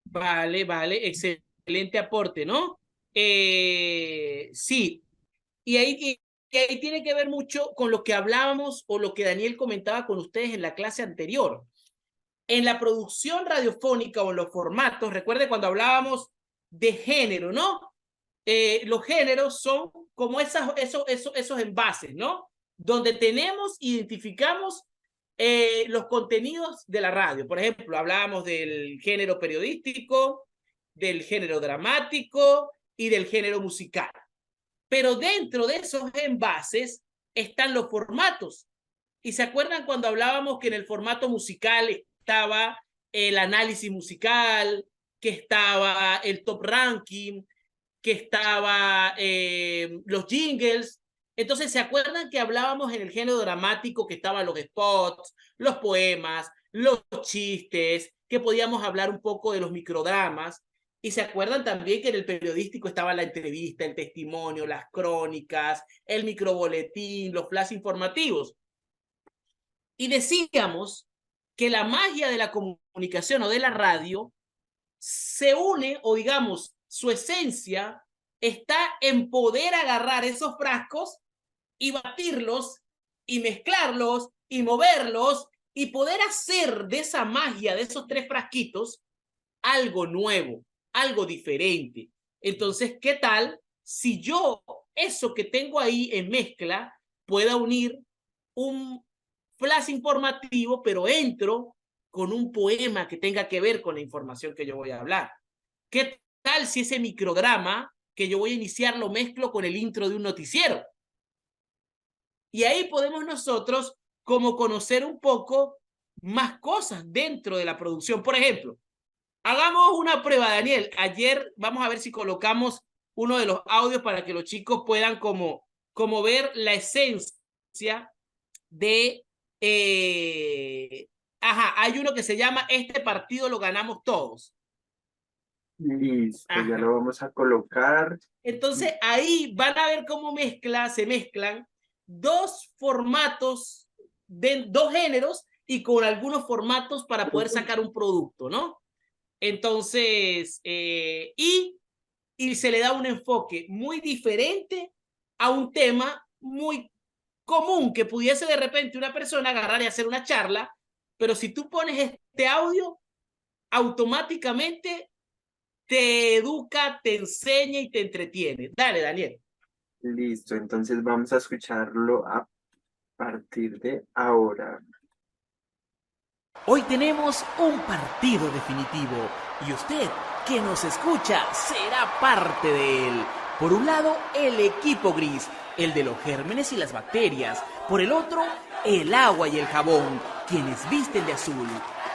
Vale, vale, excelente aporte, ¿no? Sí, y ahí tiene que ver mucho con lo que hablábamos o lo que Daniel comentaba con ustedes en la clase anterior. En la producción radiofónica o en los formatos, recuerde cuando hablábamos de género, ¿no? Los géneros son como esos envases, ¿no? Donde identificamos los contenidos de la radio. Por ejemplo, hablábamos del género periodístico, del género dramático y del género musical. Pero dentro de esos envases están los formatos. ¿Y se acuerdan cuando hablábamos que en el formato musical estaba el análisis musical, que estaba el top ranking, que estaba los jingles? Entonces, ¿se acuerdan que hablábamos en el género dramático que estaban los spots, los poemas, los chistes, que podíamos hablar un poco de los microdramas? Y se acuerdan también que en el periodístico estaba la entrevista, el testimonio, las crónicas, el microboletín, los flash informativos. Y decíamos que la magia de la comunicación o de la radio se une, o digamos, su esencia está en poder agarrar esos frascos y batirlos y mezclarlos y moverlos y poder hacer de esa magia, de esos 3 frasquitos, algo nuevo, algo diferente. Entonces, ¿qué tal si yo eso que tengo ahí en mezcla pueda unir un flash informativo, pero entro con un poema que tenga que ver con la información que yo voy a hablar? ¿Qué tal si ese micrograma que yo voy a iniciar lo mezclo con el intro de un noticiero? Y ahí podemos nosotros como conocer un poco más cosas dentro de la producción. Por ejemplo, hagamos una prueba, Daniel. Ayer vamos a ver si colocamos uno de los audios para que los chicos puedan como ver la esencia de... hay uno que se llama Este partido lo ganamos todos. Listo, ya Ajá. lo vamos a colocar. Entonces ahí van a ver cómo se mezclan dos formatos, dos géneros y con algunos formatos para poder sacar un producto, ¿no? Entonces, y se le da un enfoque muy diferente a un tema muy común que pudiese de repente una persona agarrar y hacer una charla, pero si tú pones este audio, automáticamente te educa, te enseña y te entretiene. Dale, Daniel. Listo, entonces vamos a escucharlo a partir de ahora. Hoy tenemos un partido definitivo y usted que nos escucha será parte de él. Por un lado, el equipo gris, el de los gérmenes y las bacterias. Por el otro, el agua y el jabón, quienes visten de azul.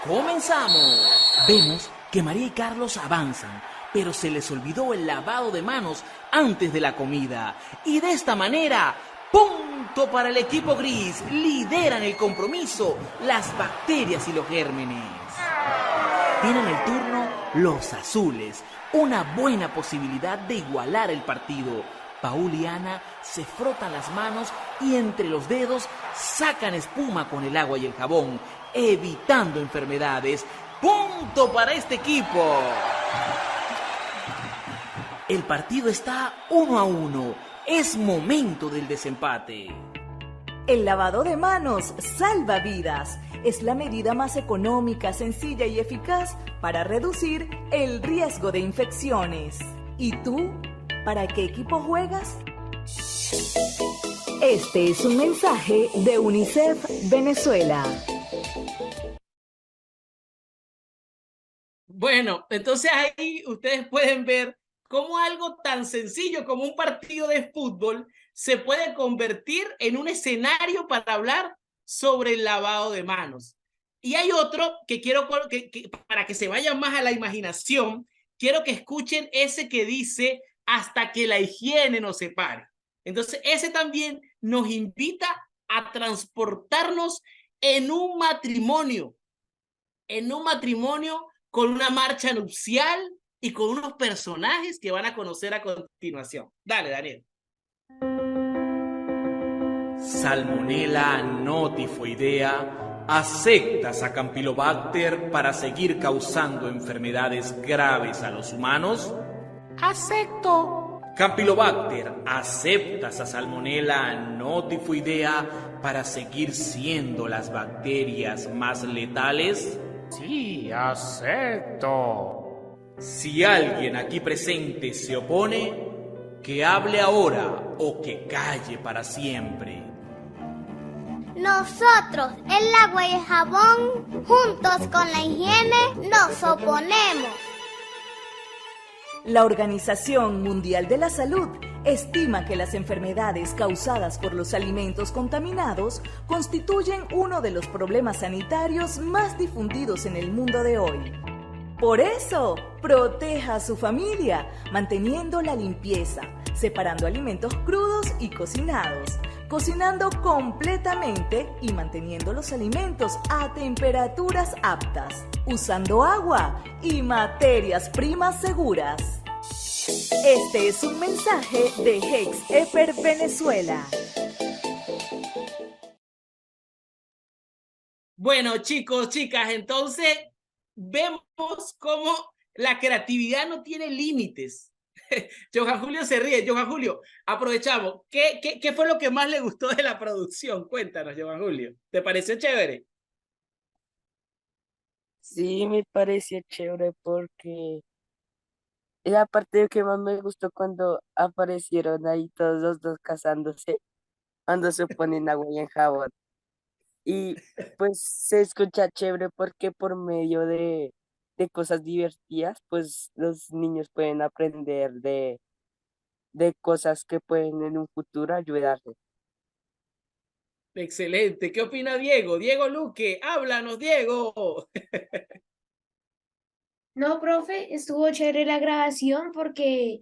¡Comenzamos! Vemos que María y Carlos avanzan, pero se les olvidó el lavado de manos antes de la comida. Y de esta manera, punto para el equipo gris. Lideran el compromiso las bacterias y los gérmenes. Tienen el turno los azules. Una buena posibilidad de igualar el partido. Paul y Ana se frotan las manos y entre los dedos sacan espuma con el agua y el jabón, evitando enfermedades. ¡Punto para este equipo! El partido está 1-1. Es momento del desempate. El lavado de manos salva vidas. Es la medida más económica, sencilla y eficaz para reducir el riesgo de infecciones. ¿Y tú? ¿Para qué equipo juegas? Este es un mensaje de UNICEF Venezuela. Bueno, entonces ahí ustedes pueden ver cómo algo tan sencillo como un partido de fútbol se puede convertir en un escenario para hablar sobre el lavado de manos. Y hay otro que quiero que para que se vayan más a la imaginación, quiero que escuchen ese que dice hasta que la higiene nos separe. Entonces ese también nos invita a transportarnos en un matrimonio con una marcha nupcial y con unos personajes que van a conocer a continuación. Dale, Daniel. Salmonella notifoidea aceptas a Campylobacter para seguir causando enfermedades graves a los humanos. Acepto. Campylobacter, ¿aceptas a Salmonella notifoidea para seguir siendo las bacterias más letales? Sí, acepto. Si alguien aquí presente se opone, que hable ahora o que calle para siempre. Nosotros, el agua y el jabón, juntos con la higiene, nos oponemos. La Organización Mundial de la Salud estima que las enfermedades causadas por los alimentos contaminados constituyen uno de los problemas sanitarios más difundidos en el mundo de hoy. Por eso, proteja a su familia, manteniendo la limpieza, separando alimentos crudos y cocinados, cocinando completamente y manteniendo los alimentos a temperaturas aptas, usando agua y materias primas seguras. Este es un mensaje de Hex-Eper Venezuela. Bueno, chicos, chicas, entonces vemos cómo la creatividad no tiene límites. Johan Julio se ríe. Johan Julio, aprovechamos. ¿Qué fue lo que más le gustó de la producción? Cuéntanos, Johan Julio. ¿Te pareció chévere? Sí, me pareció chévere porque la parte que más me gustó cuando aparecieron ahí todos los dos casándose, cuando se ponen agua y en jabón. Y pues se escucha chévere porque por medio de de cosas divertidas, pues los niños pueden aprender de cosas que pueden en un futuro ayudarles. Excelente. ¿Qué opina Diego? Diego Luque, háblanos, Diego. No, profe, estuvo chévere la grabación porque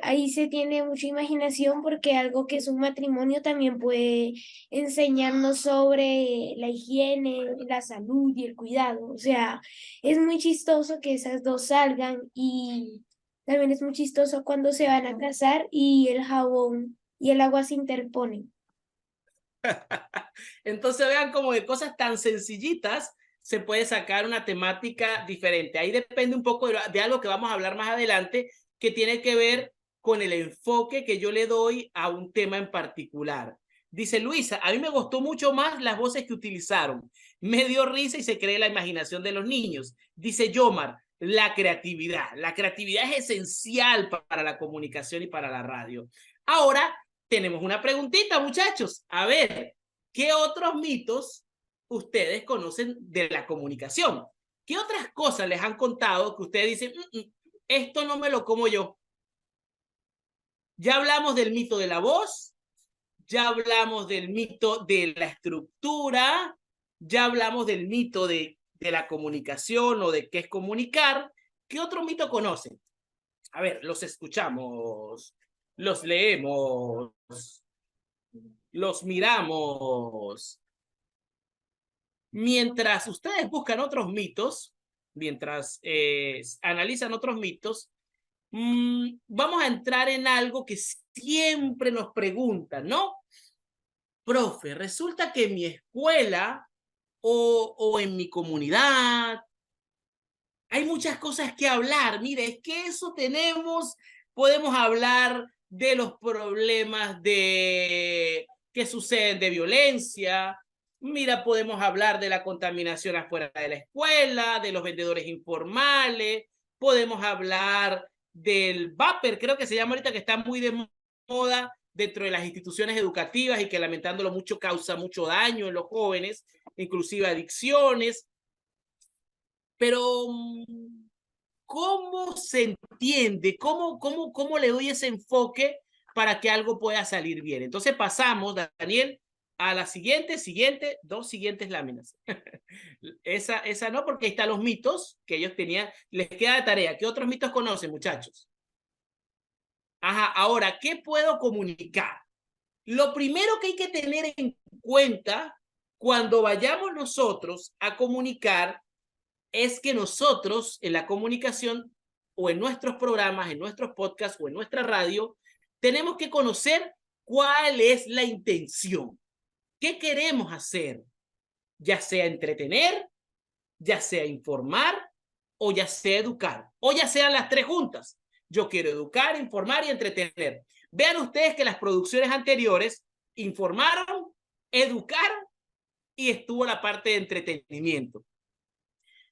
ahí se tiene mucha imaginación porque algo que es un matrimonio también puede enseñarnos sobre la higiene, la salud y el cuidado. O sea, es muy chistoso que esas dos salgan y también es muy chistoso cuando se van a casar y el jabón y el agua se interponen. Entonces vean como de cosas tan sencillitas se puede sacar una temática diferente. Ahí depende un poco de algo que vamos a hablar más adelante, que tiene que ver con el enfoque que yo le doy a un tema en particular. Dice Luisa, a mí me gustó mucho más las voces que utilizaron. Me dio risa y se cree la imaginación de los niños. Dice Yomar, la creatividad. La creatividad es esencial para la comunicación y para la radio. Ahora tenemos una preguntita, muchachos. A ver, ¿qué otros mitos ustedes conocen de la comunicación? ¿Qué otras cosas les han contado que ustedes dicen, esto no me lo como yo? Ya hablamos del mito de la voz, ya hablamos del mito de la estructura, ya hablamos del mito de la comunicación o de qué es comunicar. ¿Qué otro mito conocen? A ver, los escuchamos, los leemos, los miramos. Mientras ustedes buscan otros mitos, mientras analizan otros mitos, vamos a entrar en algo que siempre nos preguntan, ¿no? Profe, resulta que en mi escuela o en mi comunidad hay muchas cosas que hablar. Mire, es que eso podemos hablar de los problemas que suceden de violencia. Mira, podemos hablar de la contaminación afuera de la escuela, de los vendedores informales, podemos hablar del vapor, creo que se llama ahorita, que está muy de moda dentro de las instituciones educativas y que lamentándolo mucho causa mucho daño en los jóvenes, inclusive adicciones. Pero, ¿cómo se entiende? ¿Cómo le doy ese enfoque para que algo pueda salir bien? Entonces pasamos, Daniel, a la dos siguientes láminas. esa no, porque ahí están los mitos que ellos tenían. Les queda de tarea. ¿Qué otros mitos conocen, muchachos? Ajá, ahora, ¿qué puedo comunicar? Lo primero que hay que tener en cuenta cuando vayamos nosotros a comunicar es que nosotros en la comunicación o en nuestros programas, en nuestros podcasts o en nuestra radio, tenemos que conocer cuál es la intención. ¿Qué queremos hacer? Ya sea entretener, ya sea informar o ya sea educar, o ya sean las tres juntas. Yo quiero educar, informar y entretener. Vean ustedes que las producciones anteriores informaron, educaron y estuvo la parte de entretenimiento.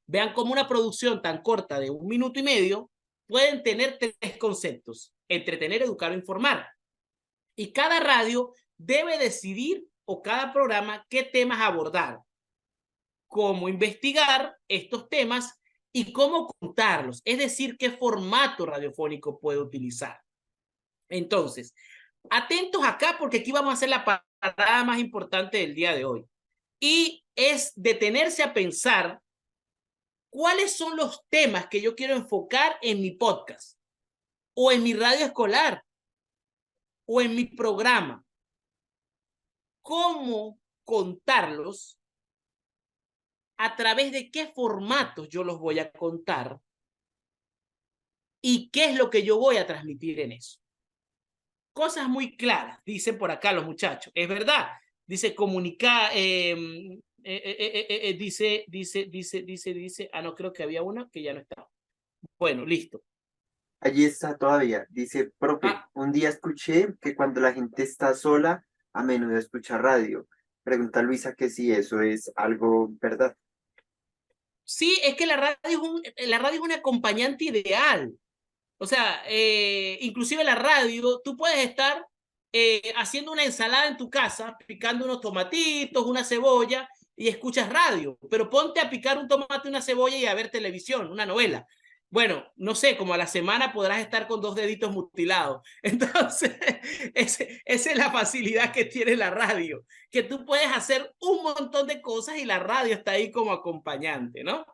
Vean cómo una producción tan corta de 1 minuto y medio pueden tener 3 conceptos: entretener, educar o informar. Y cada radio debe decidir, o cada programa, qué temas abordar, cómo investigar estos temas y cómo contarlos, es decir, qué formato radiofónico puede utilizar. Entonces, atentos acá porque aquí vamos a hacer la parada más importante del día de hoy. Y es detenerse a pensar cuáles son los temas que yo quiero enfocar en mi podcast, o en mi radio escolar, o en mi programa. ¿Cómo contarlos? ¿A través de qué formatos yo los voy a contar? ¿Y qué es lo que yo voy a transmitir en eso? Cosas muy claras, dicen por acá los muchachos. Es verdad, dice comunicar, dice, no, creo que había una que ya no está. Bueno, listo. Allí está todavía. Dice, profe, un día escuché que cuando la gente está sola, a menudo escucha radio. Pregunta Luisa que si eso es algo verdad. Sí, es que la radio es un acompañante ideal. O sea, inclusive la radio, tú puedes estar haciendo una ensalada en tu casa, picando unos tomatitos, una cebolla, y escuchas radio, pero ponte a picar un tomate, una cebolla y a ver televisión, una novela. Bueno, no sé, como a la semana podrás estar con 2 deditos mutilados. Entonces, esa es la facilidad que tiene la radio, que tú puedes hacer un montón de cosas y la radio está ahí como acompañante, ¿no?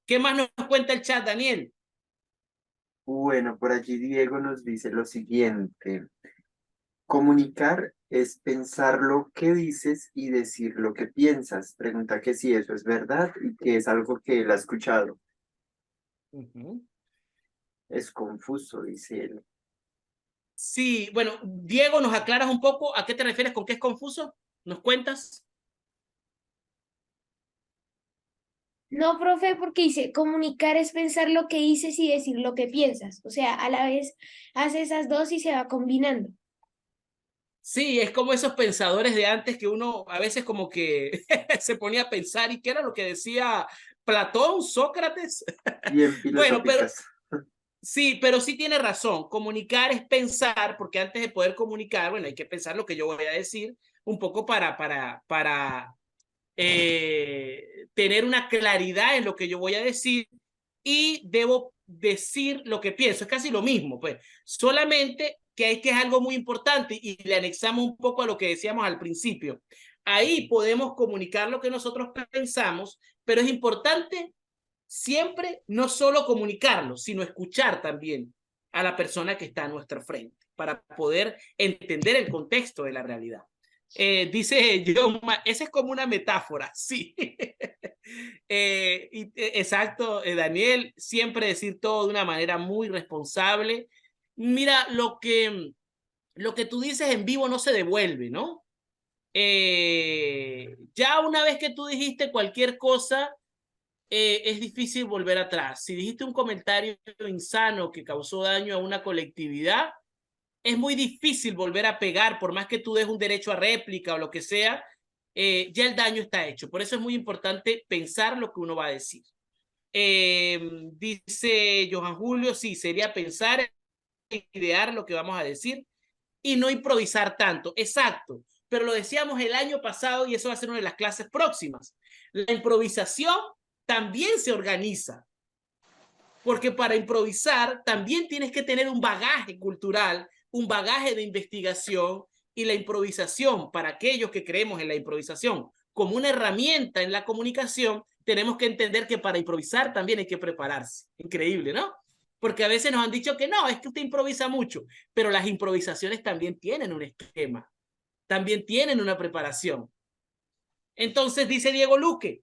¿Qué más nos cuenta el chat, Daniel? Bueno, por allí Diego nos dice lo siguiente. Comunicar es pensar lo que dices y decir lo que piensas. Pregunta que si eso es verdad y que es algo que él ha escuchado. Es confuso, dice él. Sí, bueno, Diego, ¿nos aclaras un poco a qué te refieres con qué es confuso? ¿Nos cuentas? No, profe, porque dice, comunicar es pensar lo que dices y decir lo que piensas. O sea, a la vez hace esas dos y se va combinando. Sí, es como esos pensadores de antes que uno a veces como que se ponía a pensar y qué era lo que decía Platón, Sócrates. Bien Bueno, pero filosóficas. sí, pero sí tiene razón. Comunicar es pensar, porque antes de poder comunicar, bueno, hay que pensar lo que yo voy a decir un poco para tener una claridad en lo que yo voy a decir y debo decir lo que pienso. Es casi lo mismo, pues. Solamente que es algo muy importante y le anexamos un poco a lo que decíamos al principio. Ahí podemos comunicar lo que nosotros pensamos, pero es importante siempre no solo comunicarlo, sino escuchar también a la persona que está a nuestra frente para poder entender el contexto de la realidad. Dice John, esa es como una metáfora, sí. Exacto, Daniel, siempre decir todo de una manera muy responsable. Mira, lo que tú dices en vivo no se devuelve, ¿no? Ya una vez que tú dijiste cualquier cosa, es difícil volver atrás. Si dijiste un comentario insano que causó daño a una colectividad, es muy difícil volver a pegar, por más que tú des un derecho a réplica o lo que sea, ya el daño está hecho. Por eso es muy importante pensar lo que uno va a decir. Dice Johan Julio, sí, sería pensar, idear lo que vamos a decir y no improvisar tanto. Exacto, pero lo decíamos el año pasado y eso va a ser una de las clases próximas. La improvisación también se organiza, porque para improvisar también tienes que tener un bagaje cultural, un bagaje de investigación, y la improvisación, para aquellos que creemos en la improvisación como una herramienta en la comunicación, tenemos que entender que para improvisar también hay que prepararse. Increíble, ¿no? Porque a veces nos han dicho que no, es que usted improvisa mucho, pero las improvisaciones también tienen un esquema, también tienen una preparación. Entonces dice Diego Luque,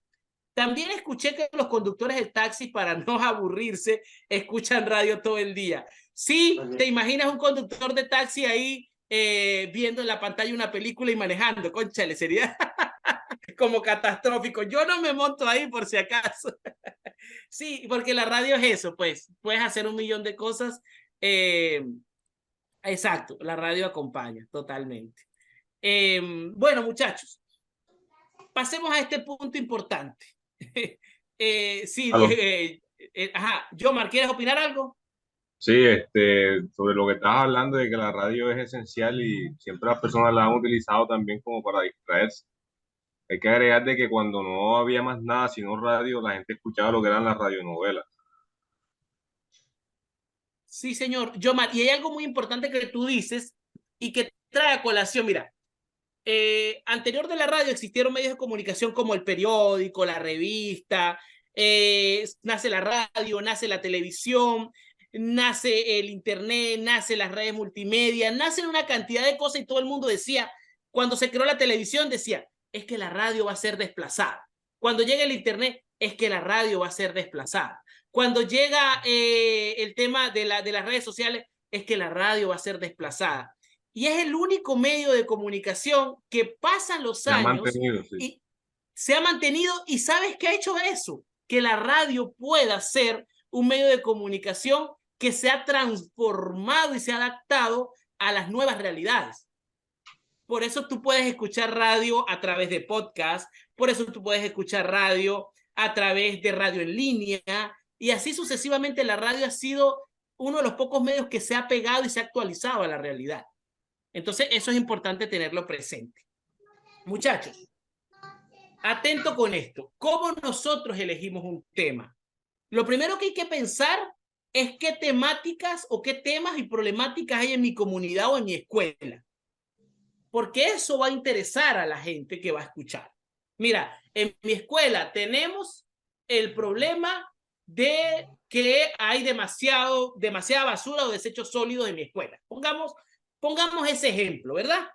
también escuché que los conductores del taxi, para no aburrirse, escuchan radio todo el día. Sí, te imaginas un conductor de taxi ahí viendo en la pantalla una película y manejando. Cónchale, sería como catastrófico. Yo no me monto ahí por si acaso. Sí, porque la radio es eso, pues. Puedes hacer 1.000.000 de cosas. Exacto, la radio acompaña totalmente. Bueno, muchachos, pasemos a este punto importante. Sí, ajá, Yomar, ¿quieres opinar algo? Sí, sobre lo que estás hablando de que la radio es esencial y siempre las personas la han utilizado también como para distraerse. Hay que agregar de que cuando no había más nada sino radio, la gente escuchaba lo que eran las radionovelas. Sí, señor. Yomar, y hay algo muy importante que tú dices y que trae a colación, mira, anterior de la radio existieron medios de comunicación como el periódico, la revista, nace la radio, nace la televisión, nace el internet, nace las redes multimedia, nacen una cantidad de cosas y todo el mundo decía, cuando se creó la televisión decía, es que la radio va a ser desplazada. Cuando llega el internet, es que la radio va a ser desplazada. Cuando llega el tema de las redes sociales, es que la radio va a ser desplazada. Y es el único medio de comunicación que pasan los años y se ha mantenido. ¿Y sabes qué ha hecho eso? Que la radio pueda ser un medio de comunicación que se ha transformado y se ha adaptado a las nuevas realidades. Por eso tú puedes escuchar radio a través de podcast, por eso tú puedes escuchar radio a través de radio en línea, y así sucesivamente la radio ha sido uno de los pocos medios que se ha pegado y se ha actualizado a la realidad. Entonces, eso es importante tenerlo presente. Muchachos, atento con esto. ¿Cómo nosotros elegimos un tema? Lo primero que hay que pensar es qué temáticas o qué temas y problemáticas hay en mi comunidad o en mi escuela. Porque eso va a interesar a la gente que va a escuchar. Mira, en mi escuela tenemos el problema de que hay demasiada basura o desechos sólidos en mi escuela. Pongamos ese ejemplo, ¿verdad?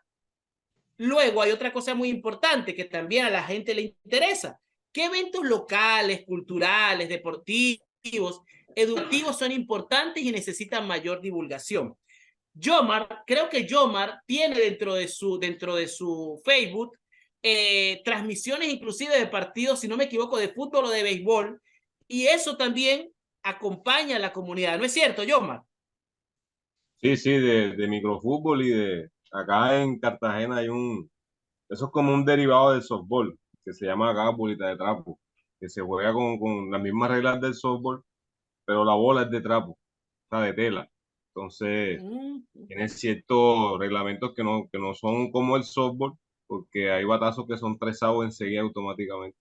Luego hay otra cosa muy importante que también a la gente le interesa. ¿Qué eventos locales, culturales, deportivos, educativos son importantes y necesitan mayor divulgación? Yomar, creo que Yomar tiene dentro de su Facebook transmisiones inclusive de partidos, si no me equivoco, de fútbol o de béisbol, y eso también acompaña a la comunidad, ¿no es cierto, Yomar? Sí, sí, de microfútbol y de acá en Cartagena eso es como un derivado del softball, que se llama acá bolita de trapo, que se juega con las mismas reglas del softball, pero la bola es de trapo, o sea, de tela. Entonces, tiene ciertos reglamentos que no son como el softball, porque hay batazos que son tresados enseguida automáticamente.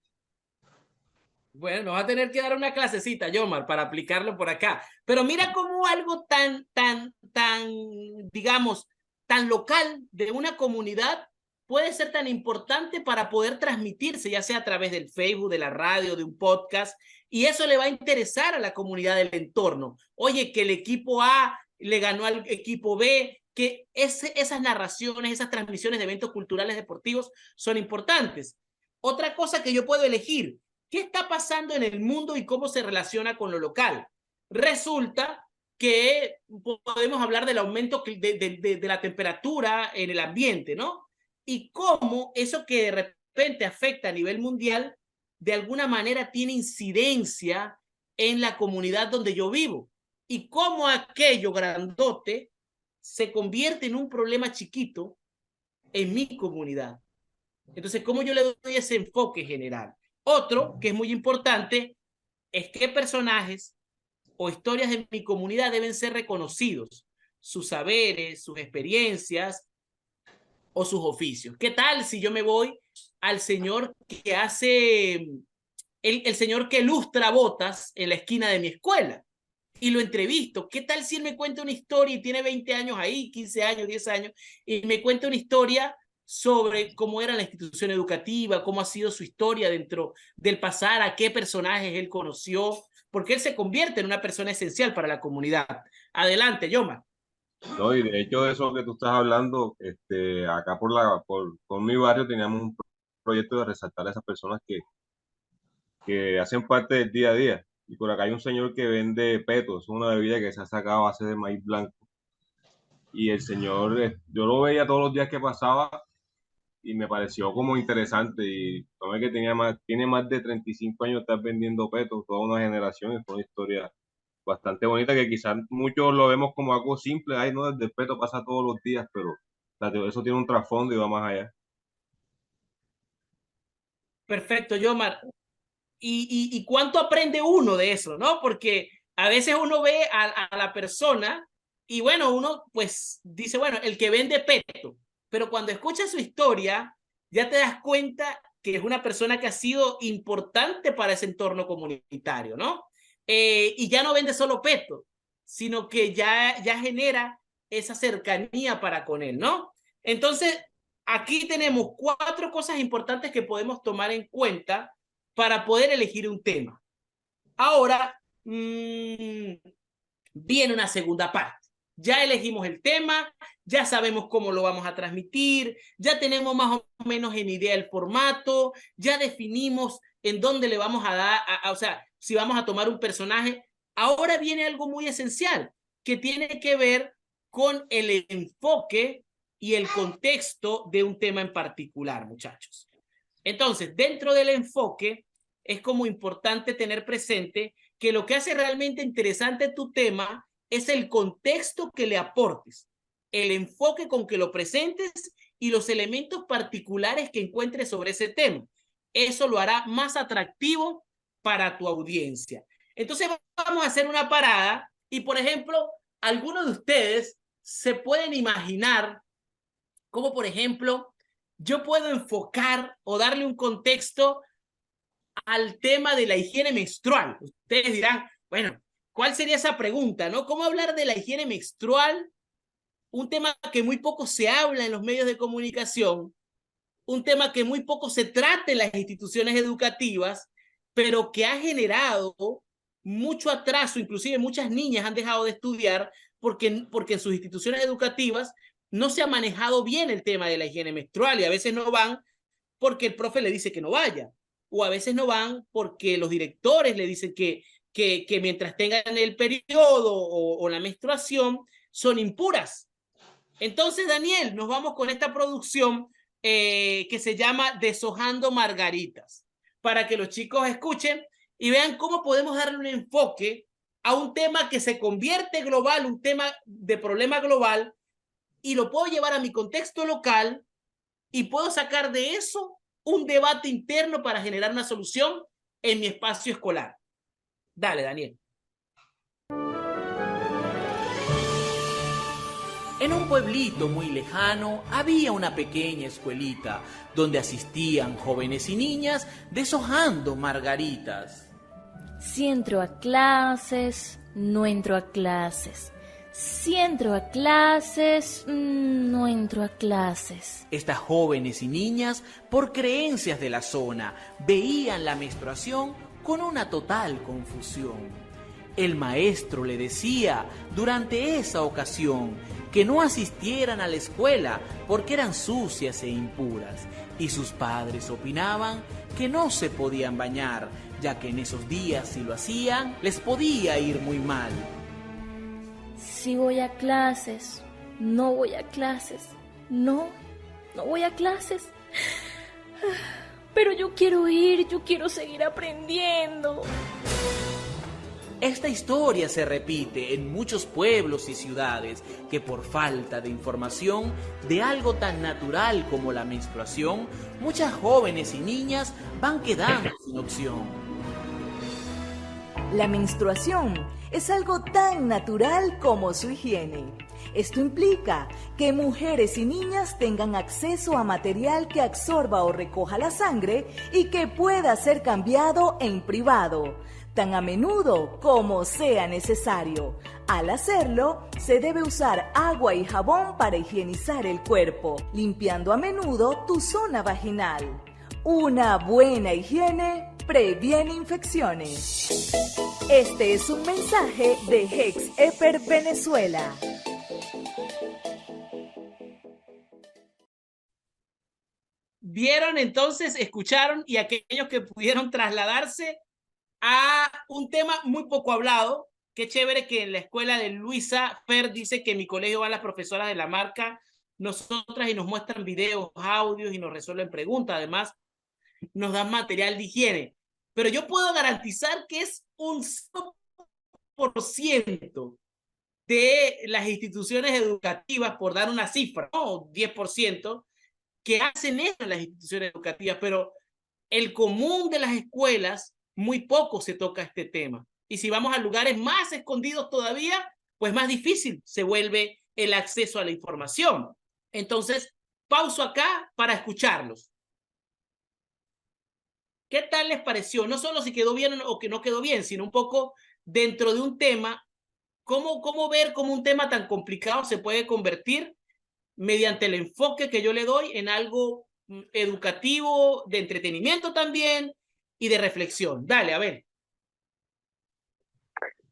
Bueno, nos va a tener que dar una clasecita, Yomar, para aplicarlo por acá. Pero mira cómo algo digamos, tan local de una comunidad puede ser tan importante para poder transmitirse, ya sea a través del Facebook, de la radio, de un podcast, y eso le va a interesar a la comunidad del entorno. Oye, que el equipo A le ganó al equipo B, que esas narraciones, esas transmisiones de eventos culturales deportivos son importantes. Otra cosa que yo puedo elegir, ¿qué está pasando en el mundo y cómo se relaciona con lo local? Resulta que podemos hablar del aumento de la temperatura en el ambiente, ¿no? Y cómo eso que de repente afecta a nivel mundial, de alguna manera tiene incidencia en la comunidad donde yo vivo. Y cómo aquello grandote se convierte en un problema chiquito en mi comunidad. Entonces, ¿cómo yo le doy ese enfoque general? Otro que es muy importante es qué personajes o historias de mi comunidad deben ser reconocidos, sus saberes, sus experiencias o sus oficios. ¿Qué tal si yo me voy al señor que hace, el señor que lustra botas en la esquina de mi escuela y lo entrevisto? ¿Qué tal si él me cuenta una historia y tiene 20 años ahí, 15 años, 10 años, y me cuenta una historia sobre cómo era la institución educativa, cómo ha sido su historia dentro del pasar, a qué personajes él conoció, porque él se convierte en una persona esencial para la comunidad? Adelante, Yoma. No, y de hecho de eso que tú estás hablando, acá por mi barrio teníamos un proyecto de resaltar a esas personas que hacen parte del día a día. Y por acá hay un señor que vende petos, es una bebida que se ha sacado a base de maíz blanco. Y el señor, yo lo veía todos los días que pasaba y me pareció como interesante. Y tomé que tiene más de 35 años de estar vendiendo petos, toda una generación, y fue una historia bastante bonita que quizás muchos lo vemos como algo simple. Ay, no, el peto pasa todos los días, pero eso tiene un trasfondo y va más allá. Perfecto, Yomar. ¿Y cuánto aprende uno de eso, no? Porque a veces uno ve a la persona y bueno, uno pues dice, bueno, el que vende peto, pero cuando escuchas su historia ya te das cuenta que es una persona que ha sido importante para ese entorno comunitario, ¿no? Y ya no vende solo peto, sino que ya genera esa cercanía para con él, ¿no? Entonces, aquí tenemos 4 cosas importantes que podemos tomar en cuenta para poder elegir un tema. Ahora viene una segunda parte. Ya elegimos el tema, ya sabemos cómo lo vamos a transmitir, ya tenemos más o menos en idea el formato, ya definimos en dónde le vamos a dar, o sea, si vamos a tomar un personaje. Ahora viene algo muy esencial que tiene que ver con el enfoque y el contexto de un tema en particular, muchachos. Entonces, dentro del enfoque, es como importante tener presente que lo que hace realmente interesante tu tema es el contexto que le aportes, el enfoque con que lo presentes y los elementos particulares que encuentres sobre ese tema. Eso lo hará más atractivo para tu audiencia. Entonces vamos a hacer una parada y, por ejemplo, algunos de ustedes se pueden imaginar cómo, por ejemplo, yo puedo enfocar o darle un contexto al tema de la higiene menstrual. Ustedes dirán, bueno, ¿cuál sería esa pregunta, no? ¿Cómo hablar de la higiene menstrual? Un tema que muy poco se habla en los medios de comunicación, un tema que muy poco se trata en las instituciones educativas, pero que ha generado mucho atraso, inclusive muchas niñas han dejado de estudiar porque en sus instituciones educativas no se ha manejado bien el tema de la higiene menstrual y a veces no van porque el profe le dice que no vaya, o a veces no van porque los directores le dicen que mientras tengan el periodo o la menstruación son impuras. Entonces, Daniel, nos vamos con esta producción que se llama Deshojando Margaritas, para que los chicos escuchen y vean cómo podemos darle un enfoque a un tema que se convierte global, un tema de problema global, y lo puedo llevar a mi contexto local y puedo sacar de eso un debate interno para generar una solución en mi espacio escolar. Dale, Daniel. En un pueblito muy lejano había una pequeña escuelita donde asistían jóvenes y niñas deshojando margaritas. Si entro a clases, no entro a clases. Si entro a clases, no entro a clases. Estas jóvenes y niñas, por creencias de la zona, veían la menstruación con una total confusión. El maestro le decía durante esa ocasión que no asistieran a la escuela porque eran sucias e impuras, y sus padres opinaban que no se podían bañar, ya que en esos días si lo hacían les podía ir muy mal. Si voy a clases, no voy a clases, no voy a clases. Pero yo quiero ir, yo quiero seguir aprendiendo. Esta historia se repite en muchos pueblos y ciudades que por falta de información de algo tan natural como la menstruación, muchas jóvenes y niñas van quedando sin opción. La menstruación es algo tan natural como su higiene. Esto implica que mujeres y niñas tengan acceso a material que absorba o recoja la sangre y que pueda ser cambiado en privado, tan a menudo como sea necesario. Al hacerlo, se debe usar agua y jabón para higienizar el cuerpo, limpiando a menudo tu zona vaginal. Una buena higiene previene infecciones. Este es un mensaje de Hex-Eper Venezuela. Vieron entonces, escucharon, y aquellos que pudieron trasladarse a un tema muy poco hablado. Qué chévere que en la escuela de Luisa Fer dice que en mi colegio van las profesoras de la marca Nosotras y nos muestran videos, audios y nos resuelven preguntas. Además, nos dan material de higiene. Pero yo puedo garantizar que es un 5% de las instituciones educativas, por dar una cifra, no 10%, que hacen eso en las instituciones educativas, pero el común de las escuelas, muy poco se toca este tema. Y si vamos a lugares más escondidos todavía, pues más difícil se vuelve el acceso a la información. Entonces, pauso acá para escucharlos. ¿Qué tal les pareció? No solo si quedó bien o que no quedó bien, sino un poco dentro de un tema, cómo ver cómo un tema tan complicado se puede convertir mediante el enfoque que yo le doy en algo educativo, de entretenimiento también y de reflexión. Dale, a ver.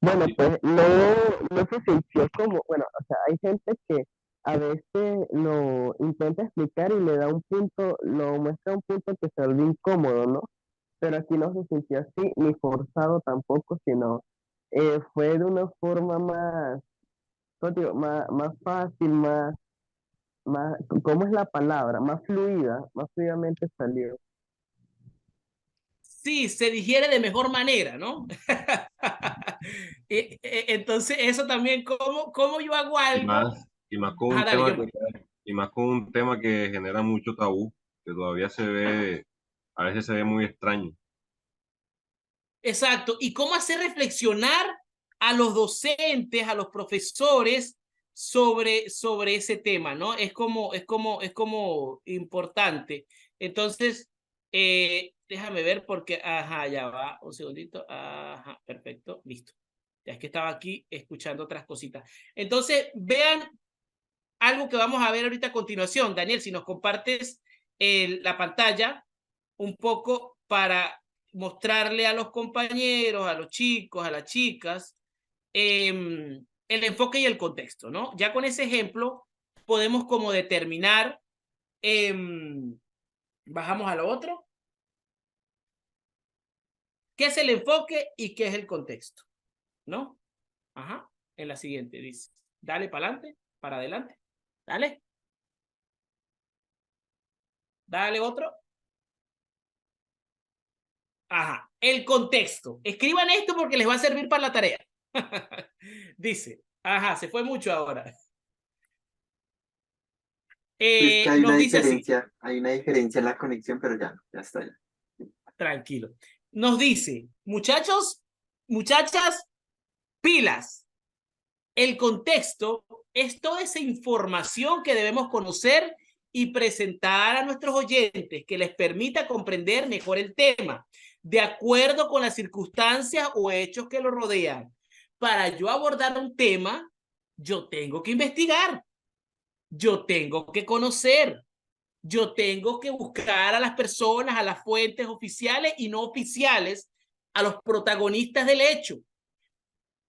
Bueno, pues no se sintió como, bueno, o sea, hay gente que a veces lo intenta explicar y le da un punto, lo muestra un punto que se vuelve incómodo, ¿no? Pero aquí no se sintió así, ni forzado tampoco, sino fue de una forma más, ¿cómo digo? Más fácil, más, ¿cómo es la palabra? Más fluidamente salió. Sí, se digiere de mejor manera, ¿no? Entonces, eso también, ¿cómo yo hago algo? Y más con un tema que genera mucho tabú, que todavía a veces se ve muy extraño. Exacto. ¿Y cómo hacer reflexionar a los docentes, a los profesores, sobre ese tema, ¿no? Es como importante. Entonces, déjame ver porque, ajá, ya va, un segundito, ajá, perfecto, listo. Ya es que estaba aquí escuchando otras cositas. Entonces, vean algo que vamos a ver ahorita a continuación. Daniel, si nos compartes la pantalla un poco para mostrarle a los compañeros, a los chicos, a las chicas, el enfoque y el contexto, ¿no? Ya con ese ejemplo podemos como determinar, bajamos a lo otro, qué es el enfoque y qué es el contexto, ¿no? Ajá, en la siguiente dice, dale para adelante, para adelante, dale. Dale otro. Ajá, el contexto. Escriban esto porque les va a servir para la tarea. Dice, ajá, se fue mucho ahora. Es que Nos dice así. hay una diferencia en la conexión, pero ya está. Ya. Tranquilo. Nos dice, muchachos, muchachas, pilas. El contexto es toda esa información que debemos conocer y presentar a nuestros oyentes que les permita comprender mejor el tema, de acuerdo con las circunstancias o hechos que lo rodean. Para yo abordar un tema, yo tengo que investigar, yo tengo que conocer, yo tengo que buscar a las personas, a las fuentes oficiales y no oficiales, a los protagonistas del hecho.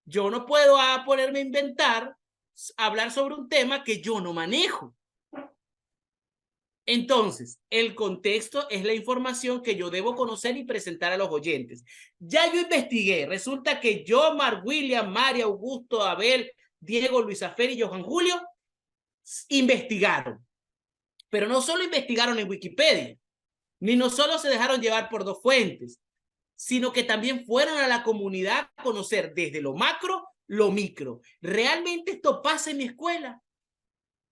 Yo no puedo ponerme a inventar, hablar sobre un tema que yo no manejo. Entonces, el contexto es la información que yo debo conocer y presentar a los oyentes. Ya yo investigué, resulta que yo, Mark William, María, Augusto, Abel, Diego, Luisa Fer y Johan Julio investigaron. Pero no solo investigaron en Wikipedia, ni no solo se dejaron llevar por dos fuentes, sino que también fueron a la comunidad a conocer desde lo macro, lo micro. ¿Realmente esto pasa en mi escuela?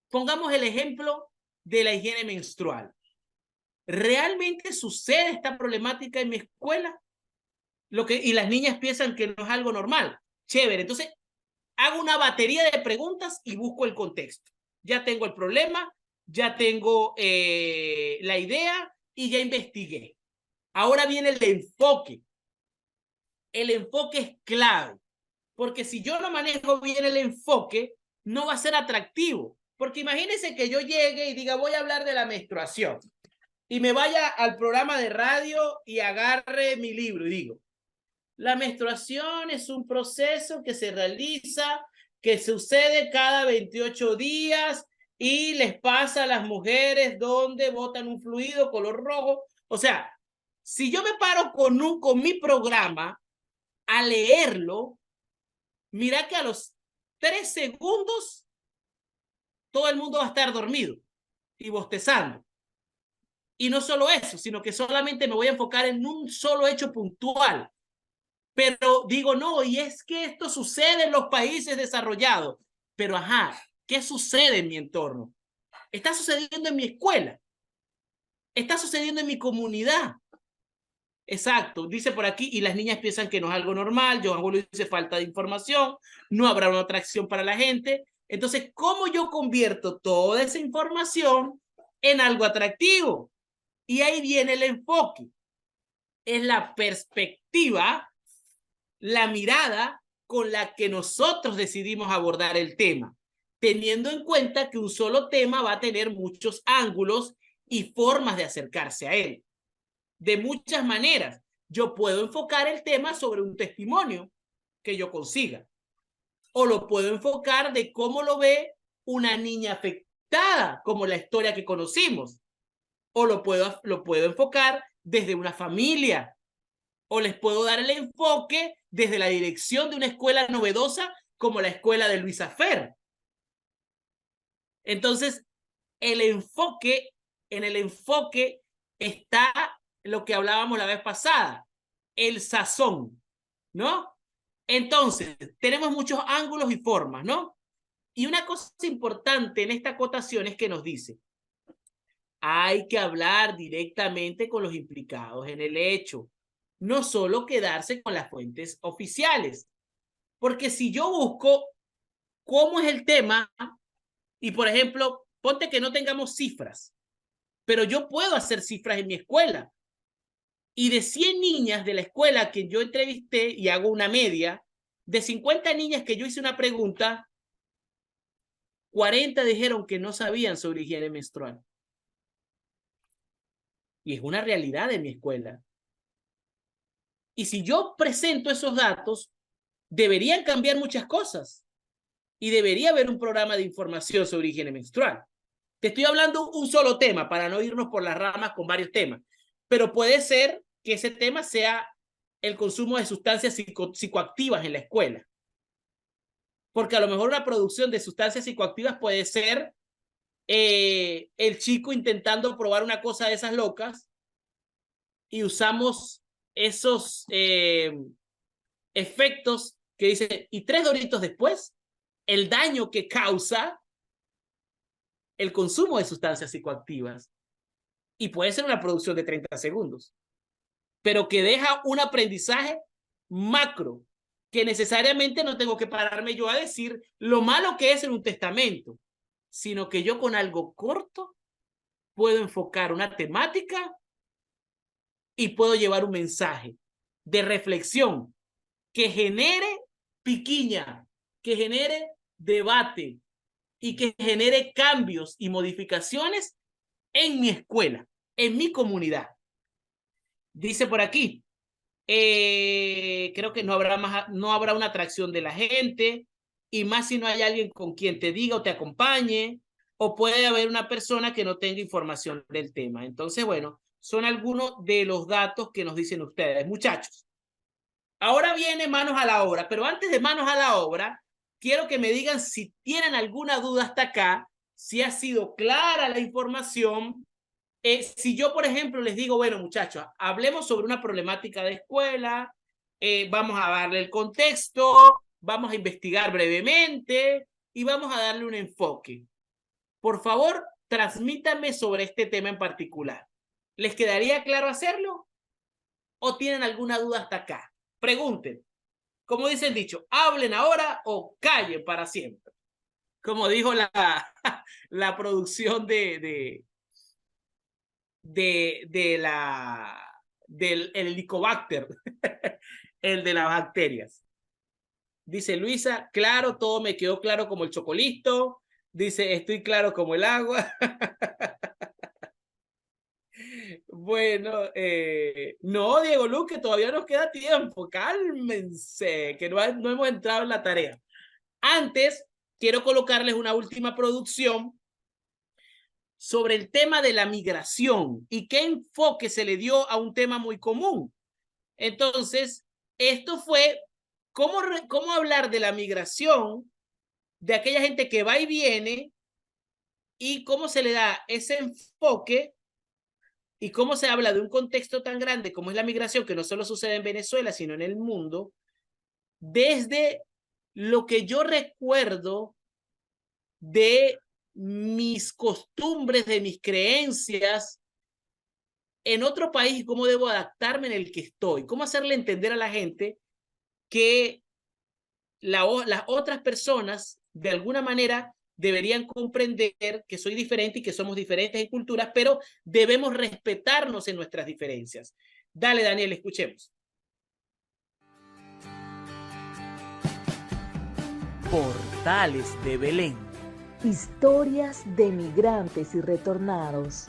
Pongamos el ejemplo de la higiene menstrual. ¿Realmente sucede esta problemática en mi escuela? Y las niñas piensan que no es algo normal. Chévere, entonces hago una batería de preguntas y busco el contexto. Ya tengo el problema, ya tengo la idea y ya investigué. Ahora viene el enfoque. El enfoque es clave, porque si yo no manejo bien el enfoque, no va a ser atractivo. Porque imagínense que yo llegue y diga, voy a hablar de la menstruación, y me vaya al programa de radio y agarre mi libro y digo, la menstruación es un proceso que se realiza, que sucede cada 28 días y les pasa a las mujeres donde botan un fluido color rojo. O sea, si yo me paro con mi programa a leerlo, mira que a los 3 segundos todo el mundo va a estar dormido y bostezando. Y no solo eso, sino que solamente me voy a enfocar en un solo hecho puntual. Pero digo, no, y es que esto sucede en los países desarrollados. Pero ajá, ¿qué sucede en mi entorno? Está sucediendo en mi escuela. Está sucediendo en mi comunidad. Exacto, dice por aquí, y las niñas piensan que no es algo normal. Johan Julio dice falta de información, no habrá una atracción para la gente. Entonces, ¿cómo yo convierto toda esa información en algo atractivo? Y ahí viene el enfoque. Es la perspectiva, la mirada con la que nosotros decidimos abordar el tema, teniendo en cuenta que un solo tema va a tener muchos ángulos y formas de acercarse a él. De muchas maneras, yo puedo enfocar el tema sobre un testimonio que yo consiga, o lo puedo enfocar de cómo lo ve una niña afectada, como la historia que conocimos, o lo puedo enfocar desde una familia, o les puedo dar el enfoque desde la dirección de una escuela novedosa como la escuela de Luisa Fer. Entonces, en el enfoque está lo que hablábamos la vez pasada, el sazón, ¿no? Entonces, tenemos muchos ángulos y formas, ¿no? Y una cosa importante en esta acotación es que nos dice, hay que hablar directamente con los implicados en el hecho, no solo quedarse con las fuentes oficiales. Porque si yo busco cómo es el tema y, por ejemplo, ponte que no tengamos cifras, pero yo puedo hacer cifras en mi escuela. Y de 100 niñas de la escuela que yo entrevisté y hago una media, de 50 niñas que yo hice una pregunta, 40 dijeron que no sabían sobre higiene menstrual. Y es una realidad de mi escuela. Y si yo presento esos datos, deberían cambiar muchas cosas. Y debería haber un programa de información sobre higiene menstrual. Te estoy hablando un solo tema para no irnos por las ramas con varios temas. Pero puede ser que ese tema sea el consumo de sustancias psicoactivas en la escuela. Porque a lo mejor una producción de sustancias psicoactivas puede ser el chico intentando probar una cosa de esas locas y usamos esos efectos que dice, y 3 doritos después, el daño que causa el consumo de sustancias psicoactivas. Y puede ser una producción de 30 segundos, pero que deja un aprendizaje macro, que necesariamente no tengo que pararme yo a decir lo malo que es en un testamento, sino que yo con algo corto puedo enfocar una temática y puedo llevar un mensaje de reflexión que genere piquiña, que genere debate y que genere cambios y modificaciones en mi escuela, en mi comunidad. Dice por aquí, creo que no habrá una atracción de la gente, y más si no hay alguien con quien te diga o te acompañe, o puede haber una persona que no tenga información del tema. Entonces, bueno, son algunos de los datos que nos dicen ustedes. Muchachos, ahora viene manos a la obra, pero antes de manos a la obra, quiero que me digan si tienen alguna duda hasta acá, si ha sido clara la información. Si yo, por ejemplo, les digo, bueno, muchachos, hablemos sobre una problemática de escuela, vamos a darle el contexto, vamos a investigar brevemente y vamos a darle un enfoque. Por favor, transmítanme sobre este tema en particular. ¿Les quedaría claro hacerlo? ¿O tienen alguna duda hasta acá? Pregunten. Como dice el dicho, hablen ahora o callen para siempre. Como dijo la producción del Helicobacter, el de las bacterias. Dice Luisa, claro, todo me quedó claro como el chocolito. Dice, estoy claro como el agua. Bueno, no, Diego Luque, todavía nos queda tiempo. Cálmense, que no hemos entrado en la tarea. Antes, quiero colocarles una última producción sobre el tema de la migración y qué enfoque se le dio a un tema muy común. Entonces, esto fue cómo hablar de la migración, de aquella gente que va y viene, y cómo se le da ese enfoque y cómo se habla de un contexto tan grande como es la migración, que no solo sucede en Venezuela, sino en el mundo, desde lo que yo recuerdo de mis costumbres, de mis creencias en otro país y cómo debo adaptarme en el que estoy, cómo hacerle entender a la gente que las otras personas de alguna manera deberían comprender que soy diferente y que somos diferentes en culturas, pero debemos respetarnos en nuestras diferencias. Dale, Daniel, escuchemos. Portales de Belén. Historias de migrantes y retornados,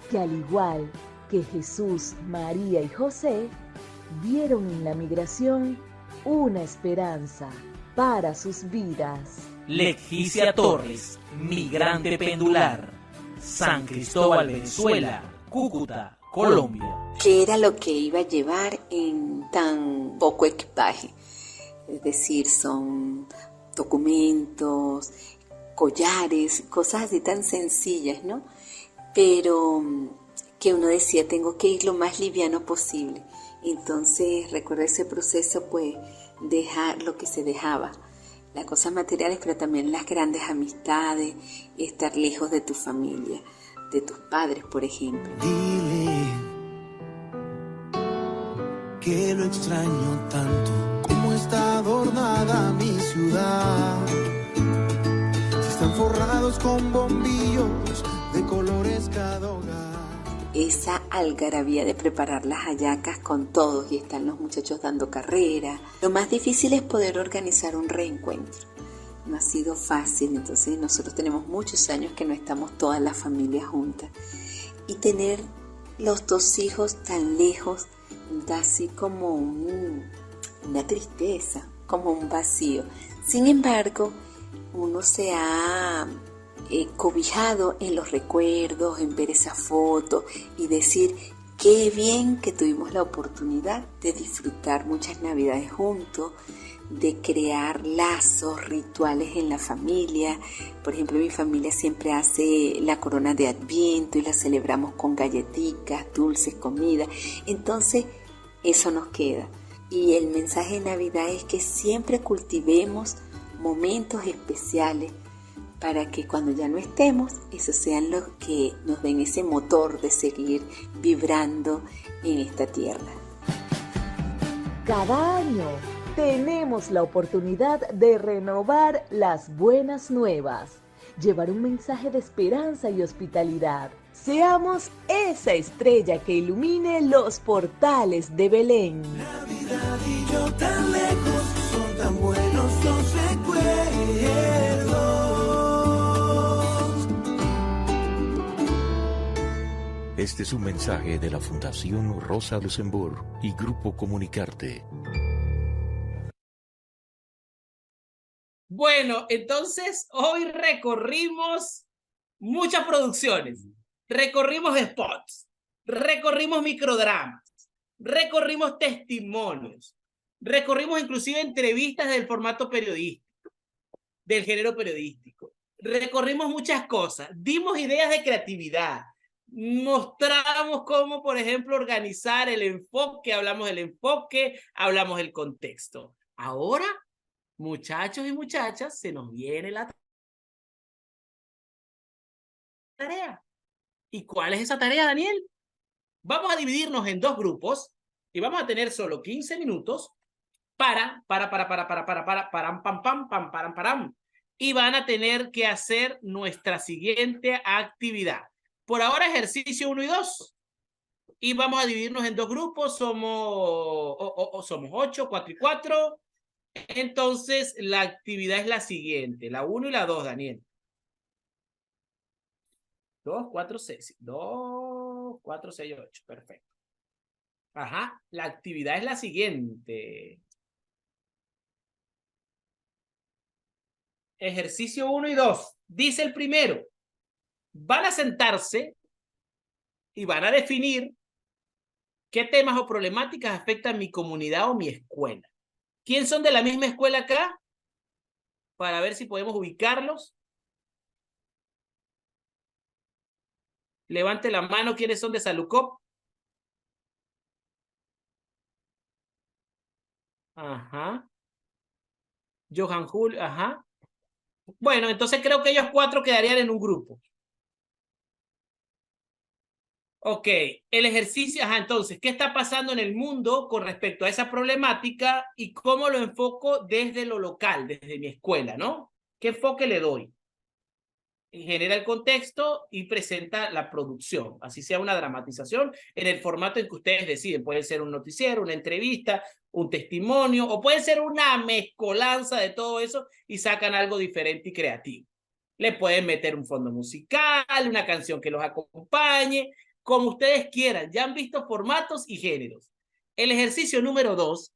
que al igual que Jesús, María y José, vieron en la migración una esperanza para sus vidas. Leticia Torres, migrante pendular. San Cristóbal, Venezuela. Cúcuta, Colombia. ¿Qué era lo que iba a llevar en tan poco equipaje? Es decir, son documentos, collares, cosas así tan sencillas, ¿no? Pero que uno decía, tengo que ir lo más liviano posible. Entonces recuerdo ese proceso, pues, dejar lo que se dejaba, las cosas materiales, pero también las grandes amistades, estar lejos de tu familia, de tus padres, por ejemplo. Dile que lo extraño tanto, como está adornada mi ciudad. forrados con bombillos de colores cada hogar. Esa algarabía de preparar las hallacas con todos y están los muchachos dando carrera. Lo más difícil es poder organizar un reencuentro. No ha sido fácil, entonces nosotros tenemos muchos años que no estamos todas las familias juntas. Y tener los dos hijos tan lejos da así como una tristeza, como un vacío. Sin embargo, uno se ha cobijado en los recuerdos, en ver esa foto y decir qué bien que tuvimos la oportunidad de disfrutar muchas navidades juntos, de crear lazos, rituales en la familia. Por ejemplo, mi familia siempre hace la corona de Adviento y la celebramos con galletitas, dulces, comida. Entonces, eso nos queda. Y el mensaje de Navidad es que siempre cultivemos momentos especiales para que cuando ya no estemos, esos sean los que nos den ese motor de seguir vibrando en esta tierra. Cada año tenemos la oportunidad de renovar las buenas nuevas, llevar un mensaje de esperanza y hospitalidad. Seamos esa estrella que ilumine los portales de Belén. Navidad y yo tan lejos, son tan buenos los recuerdos. Este es un mensaje de la Fundación Rosa Luxemburg y Grupo Comunicarte. Bueno, entonces hoy recorrimos muchas producciones, recorrimos spots, recorrimos microdramas, recorrimos testimonios, recorrimos inclusive entrevistas del formato periodístico, del género periodístico, recorrimos muchas cosas, dimos ideas de creatividad, mostramos cómo, por ejemplo, organizar el enfoque, hablamos del contexto. Ahora, muchachos y muchachas, se nos viene la tarea. ¿Y cuál es esa tarea, Daniel? Vamos a dividirnos en dos grupos y vamos a tener solo 15 minutos param, y van a tener que hacer nuestra siguiente actividad. Por ahora, ejercicio 1 y 2. Y vamos a dividirnos en dos grupos. Somos 8, 4 y 4. Entonces, la actividad es la siguiente. La 1 y la 2, Daniel. 2, 4, 6. 2, 4, 6, 8. Perfecto. Ajá. La actividad es la siguiente. Ejercicio 1 y 2. Dice el primero. Van a sentarse y van a definir qué temas o problemáticas afectan mi comunidad o mi escuela. ¿Quién son de la misma escuela acá? Para ver si podemos ubicarlos. Levante la mano, ¿quiénes son de Salucop? Ajá. Johan Julio, ajá. Bueno, entonces creo que ellos 4 quedarían en un grupo. Ok, el ejercicio, ajá, entonces, ¿qué está pasando en el mundo con respecto a esa problemática y cómo lo enfoco desde lo local, desde mi escuela, ¿no? ¿Qué enfoque le doy? Genera el contexto y presenta la producción, así sea una dramatización en el formato en que ustedes deciden. Puede ser un noticiero, una entrevista, un testimonio, o puede ser una mezcolanza de todo eso y sacan algo diferente y creativo. Le pueden meter un fondo musical, una canción que los acompañe, como ustedes quieran. Ya han visto formatos y géneros. El ejercicio número 2,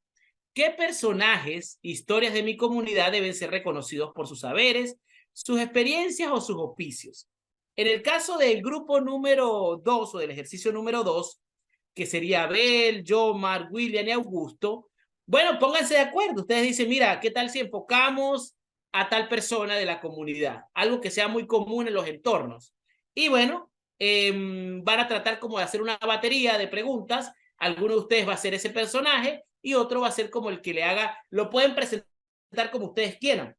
¿qué personajes, historias de mi comunidad deben ser reconocidos por sus saberes, sus experiencias o sus oficios? En el caso del grupo número 2 o del ejercicio número 2, que sería Abel, Jomar, William y Augusto, bueno, pónganse de acuerdo. Ustedes dicen, mira, ¿qué tal si enfocamos a tal persona de la comunidad? Algo que sea muy común en los entornos. Y bueno, van a tratar como de hacer una batería de preguntas. Alguno de ustedes va a ser ese personaje y otro va a ser como el que le haga, lo pueden presentar como ustedes quieran,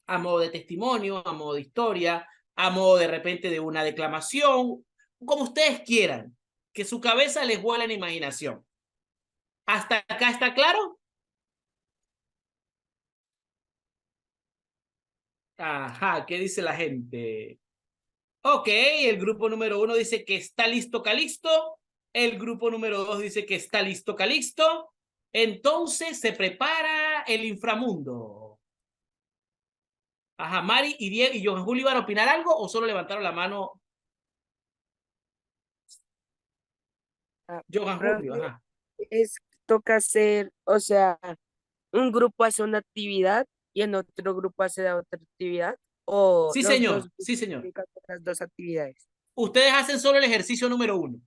a modo de testimonio, a modo de historia, a modo de repente de una declamación, como ustedes quieran, que su cabeza les vuela en imaginación. ¿Hasta acá está claro? Ajá, ¿qué dice la gente? Ok, el grupo número 1 dice que está listo Calixto. El grupo número 2 dice que está listo Calixto. Entonces se prepara el inframundo. Ajá, Mari y Diego y Johan Julio, ¿iban a opinar algo o solo levantaron la mano? Johan Julio, Profe, ajá. toca hacer, o sea, un grupo hace una actividad y en otro grupo hace la otra actividad, o Sí, los dos señor, grupos sí, señor. dedican a las dos actividades. Ustedes hacen solo el ejercicio número 1.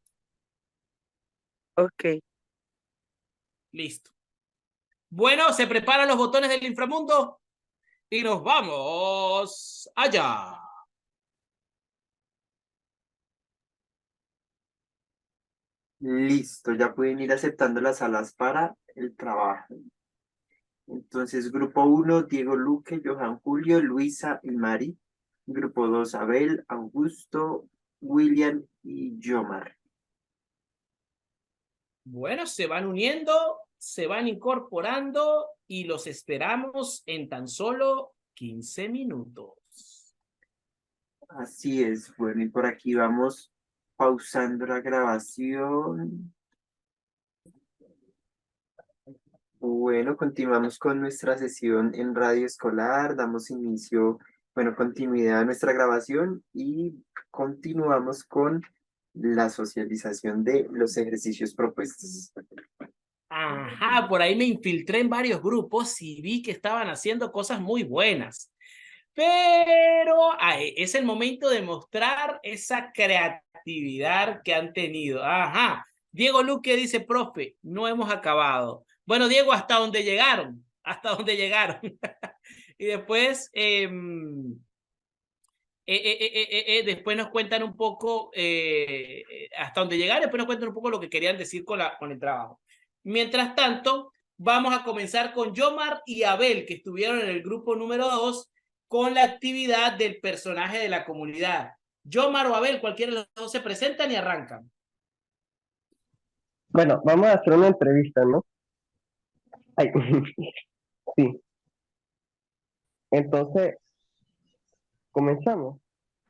Ok. Listo. Bueno, se preparan los botones del inframundo y nos vamos allá. Listo, ya pueden ir aceptando las salas para el trabajo. Entonces, grupo 1, Diego Luque, Johan Julio, Luisa y Mari. Grupo 2, Abel, Augusto, William y Yomar. Bueno, se van uniendo, se van incorporando y los esperamos en tan solo 15 minutos. Así es, bueno, y por aquí vamos pausando la grabación. Bueno, continuamos con nuestra sesión en radio escolar, damos inicio, bueno, continuidad a nuestra grabación y continuamos con la socialización de los ejercicios propuestos. Ajá, por ahí me infiltré en varios grupos y vi que estaban haciendo cosas muy buenas. Pero es el momento de mostrar esa creatividad que han tenido. Ajá. Diego Luque dice, profe, no hemos acabado. Bueno, Diego, hasta dónde llegaron, hasta dónde llegaron. Y después, después nos cuentan un poco hasta dónde llegaron, después nos cuentan un poco lo que querían decir con el trabajo. Mientras tanto, vamos a comenzar con Yomar y Abel, que estuvieron en el grupo número 2 con la actividad del personaje de la comunidad. Yomar o Abel, cualquiera de los dos se presentan y arrancan. Bueno, vamos a hacer una entrevista, ¿no? Ay, sí. Entonces, comenzamos.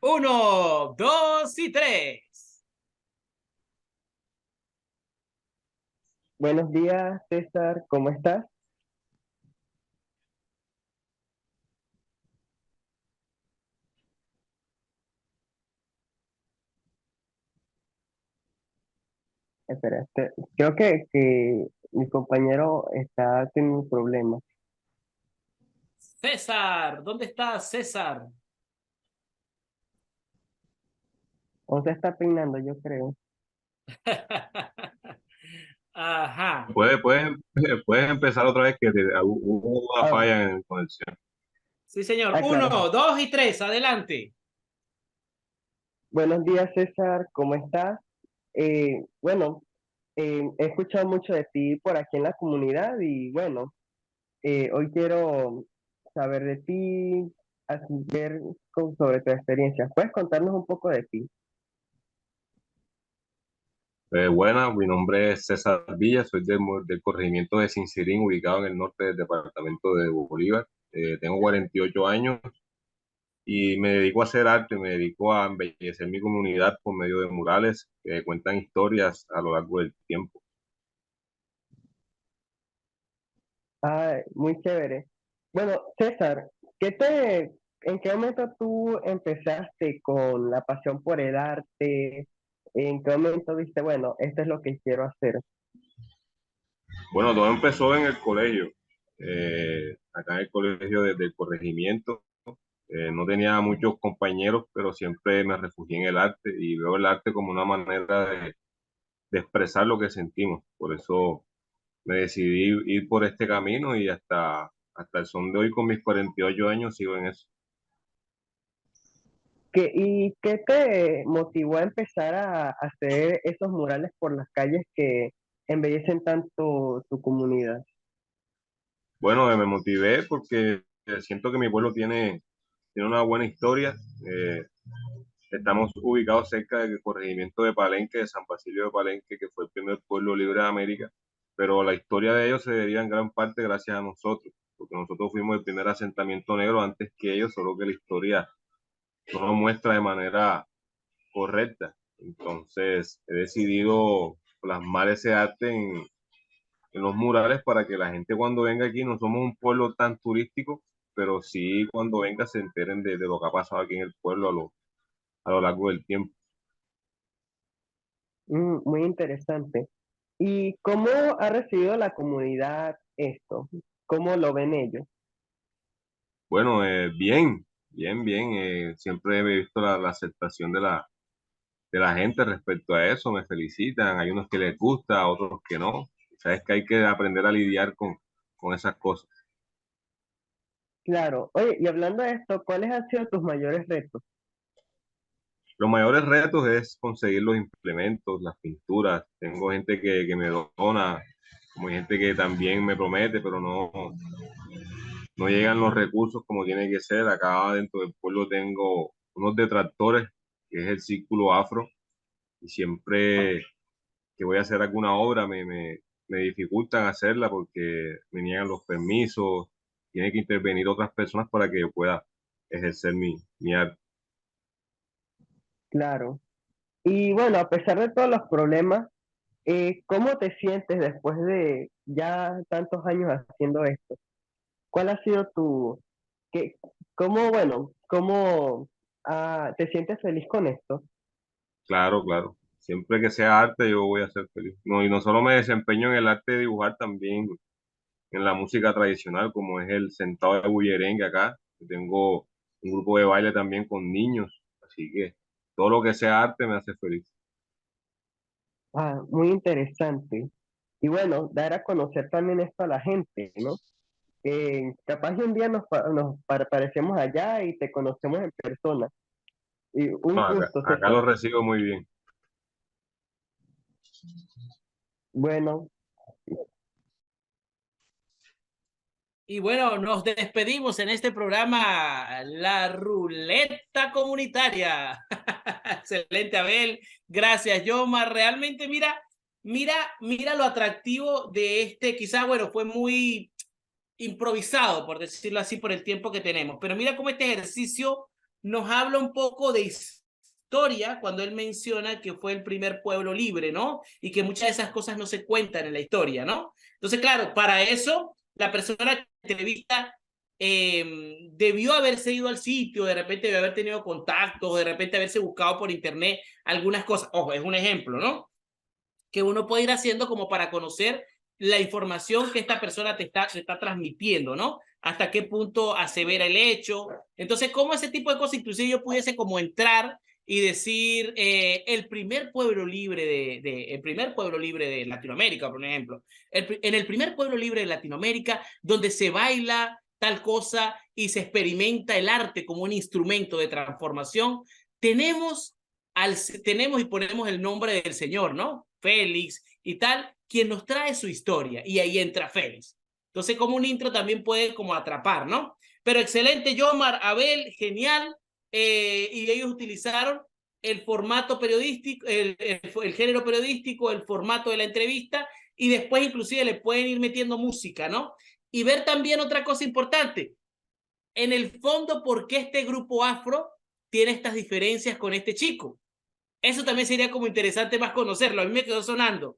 1, 2 y 3. Buenos días, César, ¿cómo estás? Espera, creo que mi compañero está teniendo un problema. César, ¿dónde estás, César? O se está peinando, yo creo. Ajá. Puedes empezar otra vez que hubo una falla en conexión. Sí, señor. Ah, 1, claro. 2 y 3. Adelante. Buenos días, César, ¿cómo estás? Bueno, he escuchado mucho de ti por aquí en la comunidad y bueno, hoy quiero saber de ti, ver sobre tu experiencia. ¿Puedes contarnos un poco de ti? Buenas, mi nombre es César Villa, soy del corregimiento de Cincirín, ubicado en el norte del departamento de Bolívar. Tengo 48 años y me dedico a hacer arte, me dedico a embellecer mi comunidad por medio de murales que cuentan historias a lo largo del tiempo. Ah, muy chévere. Bueno, César, ¿en qué momento tú empezaste con la pasión por el arte? ¿En qué momento dijiste, bueno, esto es lo que quiero hacer? Bueno, todo empezó en el colegio, acá en el colegio del corregimiento. No tenía muchos compañeros, pero siempre me refugié en el arte y veo el arte como una manera de expresar lo que sentimos. Por eso me decidí ir por este camino y hasta el son de hoy, con mis 48 años, sigo en eso. ¿Y qué te motivó a empezar a hacer esos murales por las calles que embellecen tanto tu comunidad? Bueno, me motivé porque siento que mi pueblo tiene una buena historia. Estamos ubicados cerca del corregimiento de Palenque, de San Basilio de Palenque, que fue el primer pueblo libre de América, pero la historia de ellos se debía en gran parte gracias a nosotros, porque nosotros fuimos el primer asentamiento negro antes que ellos, solo que la historia no lo muestra de manera correcta. Entonces he decidido plasmar ese arte en los murales para que la gente cuando venga aquí, no somos un pueblo tan turístico, pero sí cuando venga se enteren de lo que ha pasado aquí en el pueblo a lo largo del tiempo. Muy interesante. ¿Y cómo ha recibido la comunidad esto? ¿Cómo lo ven ellos? Bueno, bien, bien, bien. Siempre he visto la aceptación de la gente respecto a eso. Me felicitan. Hay unos que les gusta, otros que no. Sabes que hay que aprender a lidiar con esas cosas. Claro. Oye, y hablando de esto, ¿cuáles han sido tus mayores retos? Los mayores retos es conseguir los implementos, las pinturas. Tengo gente que me dona, como hay gente que también me promete, pero no llegan los recursos como tiene que ser. Acá dentro del pueblo tengo unos detractores, que es el Círculo Afro, y siempre que voy a hacer alguna obra me dificultan hacerla porque me niegan los permisos, tiene que intervenir otras personas para que yo pueda ejercer mi arte. Claro. Y bueno, a pesar de todos los problemas, ¿cómo te sientes después de ya tantos años haciendo esto? ¿Cuál ha sido qué, cómo te sientes feliz con esto? Claro, claro. Siempre que sea arte yo voy a ser feliz. No, y no solo me desempeño en el arte de dibujar, también en la música tradicional, como es el sentado de bullerengue acá. Tengo un grupo de baile también con niños, así que todo lo que sea arte me hace feliz. Muy interesante. Y bueno, dar a conocer también esto a la gente, ¿no? Capaz de un día parecemos allá y te conocemos en persona. Y un No, gusto, acá César. lo recibo muy bien. Bueno, Y bueno, nos despedimos en este programa, La Ruleta Comunitaria. Excelente, Abel. Gracias, Yomar. Realmente, mira lo atractivo de este, quizás, bueno, fue muy improvisado, por decirlo así, por el tiempo que tenemos. Pero mira cómo este ejercicio nos habla un poco de historia cuando él menciona que fue el primer pueblo libre, ¿no? Y que muchas de esas cosas no se cuentan en la historia, ¿no? Entonces, claro, para eso, la persona que entrevista debió haberse ido al sitio, de repente debió haber tenido contactos, de repente haberse buscado por internet algunas cosas. Ojo, es un ejemplo, ¿no? Que uno puede ir haciendo como para conocer la información que esta persona te está transmitiendo, ¿no? Hasta qué punto asevera el hecho. Entonces, ¿cómo ese tipo de cosas? Inclusive yo pudiese como entrar y decir el primer pueblo libre el primer pueblo libre de Latinoamérica, por ejemplo. En el primer pueblo libre de Latinoamérica, donde se baila tal cosa y se experimenta el arte como un instrumento de transformación, tenemos y ponemos el nombre del señor, ¿no? Félix y tal, quien nos trae su historia, y ahí entra Félix. Entonces, como un intro también puede como atrapar, ¿no? Pero excelente, Yomar, Abel, genial, y ellos utilizaron el formato periodístico, el género periodístico, el formato de la entrevista, y después inclusive le pueden ir metiendo música, ¿no? Y ver también otra cosa importante, en el fondo, ¿por qué este grupo afro tiene estas diferencias con este chico? Eso también sería como interesante más conocerlo. A mí me quedó sonando.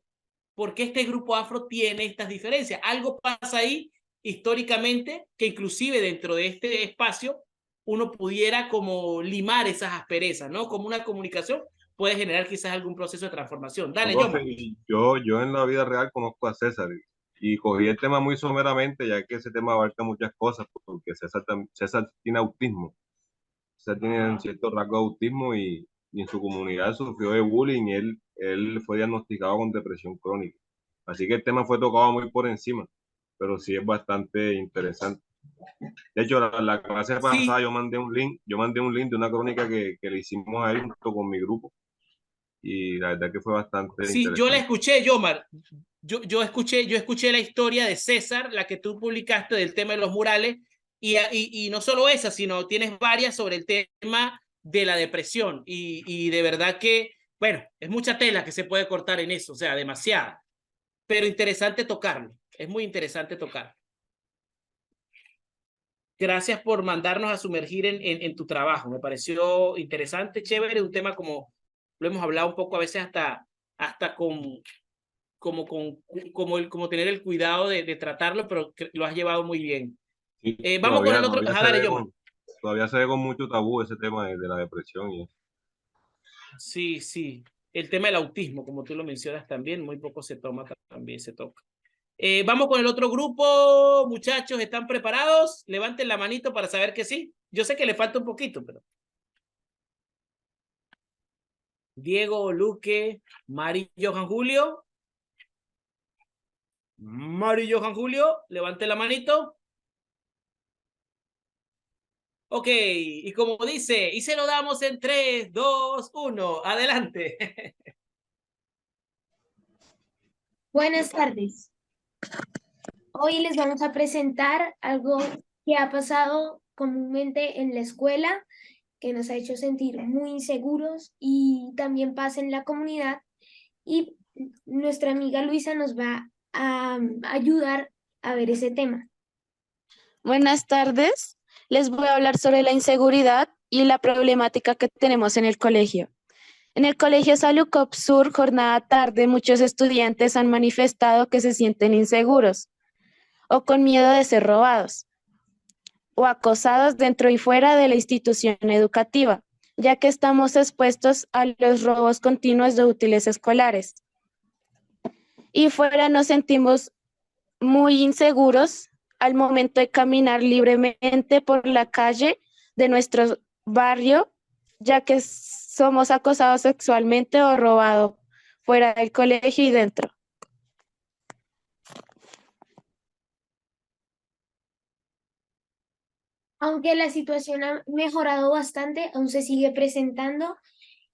¿Por qué este grupo afro tiene estas diferencias? Algo pasa ahí históricamente que inclusive dentro de este espacio uno pudiera como limar esas asperezas, ¿no? Como una comunicación puede generar quizás algún proceso de transformación. Dale, Profe, Yoma. yo en la vida real conozco a César y cogí el tema muy someramente, ya que ese tema abarca muchas cosas, porque César tiene autismo. César tiene un cierto rasgo de autismo y en su comunidad sufrió de bullying y él fue diagnosticado con depresión crónica. Así que el tema fue tocado muy por encima, pero sí es bastante interesante. De hecho, la clase pasada Sí, yo mandé un link de una crónica que le hicimos a él junto con mi grupo y la verdad que fue bastante sí, yo la interesante. escuché, Yomar. Yo escuché la historia de César, la que tú publicaste del tema de los murales, y no solo esa, sino tienes varias sobre el tema de la depresión. Y de verdad que, bueno, es mucha tela que se puede cortar en eso, o sea, demasiada. Pero interesante tocarlo, es muy interesante tocarlo. Gracias por mandarnos a sumergir en tu trabajo. Me pareció interesante, chévere, un tema como lo hemos hablado un poco a veces hasta como tener el cuidado de tratarlo, pero lo has llevado muy bien. Sí, Vamos con el otro. todavía Ajá, se dale, ve Yoma. todavía se ve con mucho tabú ese tema de la depresión y eso. Sí, sí. El tema del autismo, como tú lo mencionas también, muy poco se toma, también se toca. Vamos con el otro grupo, muchachos, ¿están preparados? Levanten la manito para saber que sí. Yo sé que le falta un poquito, pero... Diego, Luque, Mari, Johan, Julio. Mari, Johan, Julio, levanten la manito. Ok, y como dice, y se lo damos en 3, 2, 1, adelante. Buenas tardes. Hoy les vamos a presentar algo que ha pasado comúnmente en la escuela, que nos ha hecho sentir muy inseguros y también pasa en la comunidad. Y nuestra amiga Luisa nos va a ayudar a ver ese tema. Buenas tardes. Les voy a hablar sobre la inseguridad y la problemática que tenemos en el colegio. En el Colegio Salucop Sur, jornada tarde, muchos estudiantes han manifestado que se sienten inseguros o con miedo de ser robados o acosados dentro y fuera de la institución educativa, ya que estamos expuestos a los robos continuos de útiles escolares. Y fuera nos sentimos muy inseguros al momento de caminar libremente por la calle de nuestro barrio, ya que somos acosados sexualmente o robados fuera del colegio y dentro. Aunque la situación ha mejorado bastante, aún se sigue presentando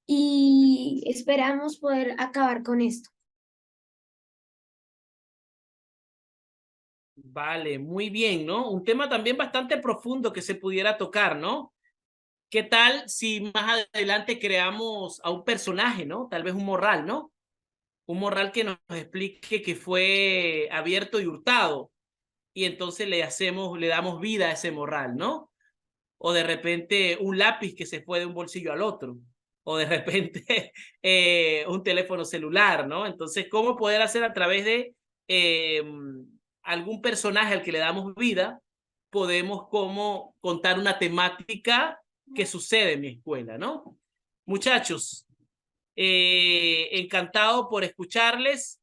y esperamos poder acabar con esto. Vale, muy bien, ¿no? Un tema también bastante profundo que se pudiera tocar, ¿no? ¿Qué tal si más adelante creamos a un personaje, ¿no? Tal vez un morral, ¿no? Un morral que nos explique que fue abierto y hurtado. Y entonces le damos vida a ese morral, ¿no? O de repente un lápiz que se fue de un bolsillo al otro. O de repente un teléfono celular, ¿no? Entonces, ¿cómo poder hacer a través de algún personaje al que le damos vida, podemos como contar una temática que sucede en mi escuela, ¿no? Muchachos, encantado por escucharles.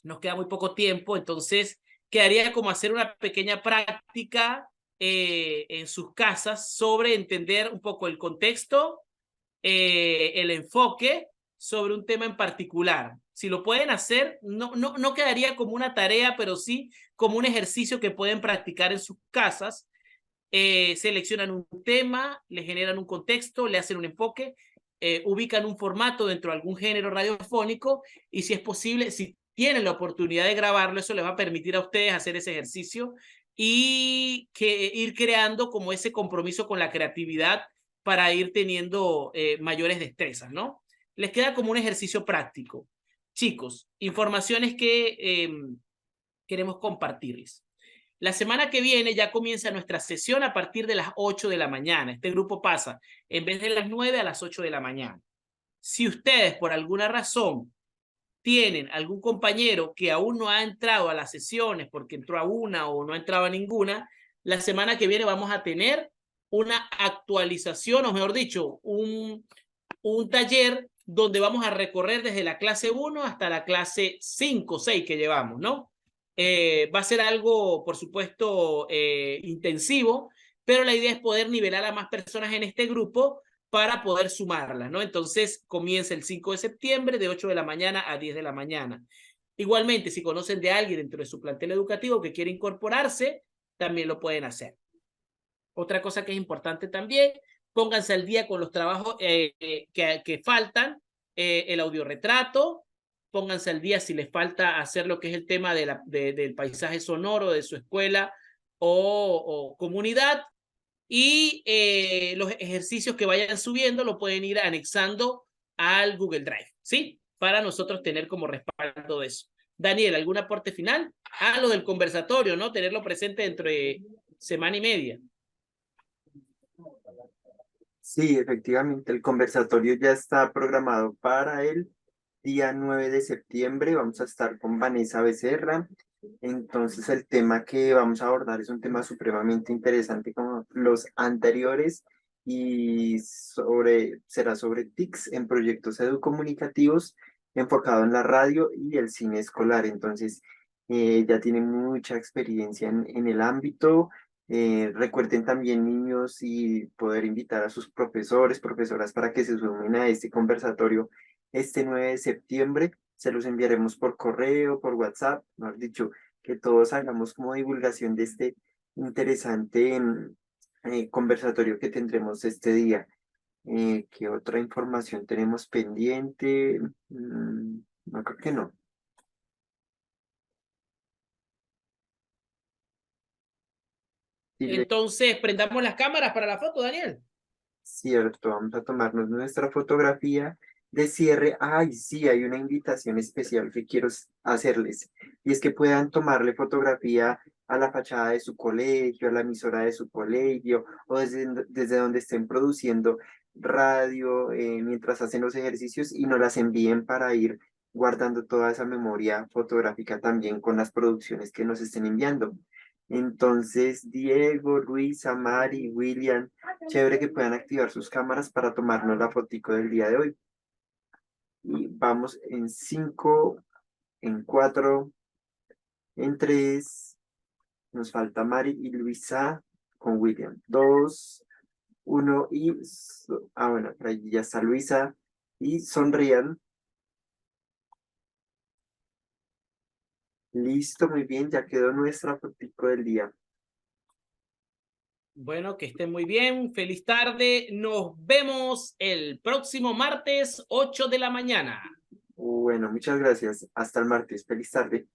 Nos queda muy poco tiempo, entonces quedaría como hacer una pequeña práctica en sus casas sobre entender un poco el contexto, el enfoque sobre un tema en particular. Si lo pueden hacer, no quedaría como una tarea, pero sí como un ejercicio que pueden practicar en sus casas. Seleccionan un tema, le generan un contexto, le hacen un enfoque, ubican un formato dentro de algún género radiofónico y si es posible, si tienen la oportunidad de grabarlo, eso les va a permitir a ustedes hacer ese ejercicio y ir creando como ese compromiso con la creatividad para ir teniendo mayores destrezas, ¿no? Les queda como un ejercicio práctico. Chicos, informaciones que queremos compartirles. La semana que viene ya comienza nuestra sesión a partir de las 8 de la mañana. Este grupo pasa en vez de las 9 a las 8 de la mañana. Si ustedes por alguna razón tienen algún compañero que aún no ha entrado a las sesiones porque entró a una o no ha entrado a ninguna, la semana que viene vamos a tener una actualización, o mejor dicho, un taller donde vamos a recorrer desde la clase 1 hasta la clase 5 o 6 que llevamos, ¿no? Va a ser algo, por supuesto, intensivo, pero la idea es poder nivelar a más personas en este grupo para poder sumarlas, ¿no? Entonces comienza el 5 de septiembre de 8 de la mañana a 10 de la mañana. Igualmente, si conocen de alguien dentro de su plantel educativo que quiere incorporarse, también lo pueden hacer. Otra cosa que es importante también, pónganse al día con los trabajos que faltan, el audiorretrato, pónganse al día si les falta hacer lo que es el tema del paisaje sonoro de su escuela o comunidad, y los ejercicios que vayan subiendo lo pueden ir anexando al Google Drive, ¿sí? Para nosotros tener como respaldo de eso. Daniel, ¿algún aporte final? lo del conversatorio, ¿no? Tenerlo presente dentro de semana y media. Sí, efectivamente, el conversatorio ya está programado para el día 9 de septiembre. Vamos a estar con Vanessa Becerra. Entonces, el tema que vamos a abordar es un tema supremamente interesante como los anteriores y será sobre TICs en proyectos educomunicativos enfocado en la radio y el cine escolar. Entonces, ya tiene mucha experiencia en el ámbito. Recuerden también, niños, y poder invitar a sus profesores, profesoras para que se sumen a este conversatorio este 9 de septiembre. Se los enviaremos por correo, por WhatsApp, mejor dicho, que todos hagamos como divulgación de este interesante conversatorio que tendremos este día. ¿Qué otra información tenemos pendiente? No, creo que no. Entonces, prendamos las cámaras para la foto, Daniel. Cierto, vamos a tomarnos nuestra fotografía de cierre. Ay, sí, hay una invitación especial que quiero hacerles, y es que puedan tomarle fotografía a la fachada de su colegio, a la emisora de su colegio, o desde donde estén produciendo radio mientras hacen los ejercicios, y nos las envíen para ir guardando toda esa memoria fotográfica también con las producciones que nos estén enviando. Entonces, Diego, Luisa, Mari, William, chévere que puedan activar sus cámaras para tomarnos la fotico del día de hoy. Y vamos en 5, en 4, en 3. Nos falta Mari y Luisa con William. 2, 1 y... bueno, por allí ya está Luisa. Y sonrían. Listo, muy bien, ya quedó nuestra fotico del día. Bueno, que estén muy bien. Feliz tarde. Nos vemos el próximo martes, 8 de la mañana. Bueno, muchas gracias. Hasta el martes. Feliz tarde.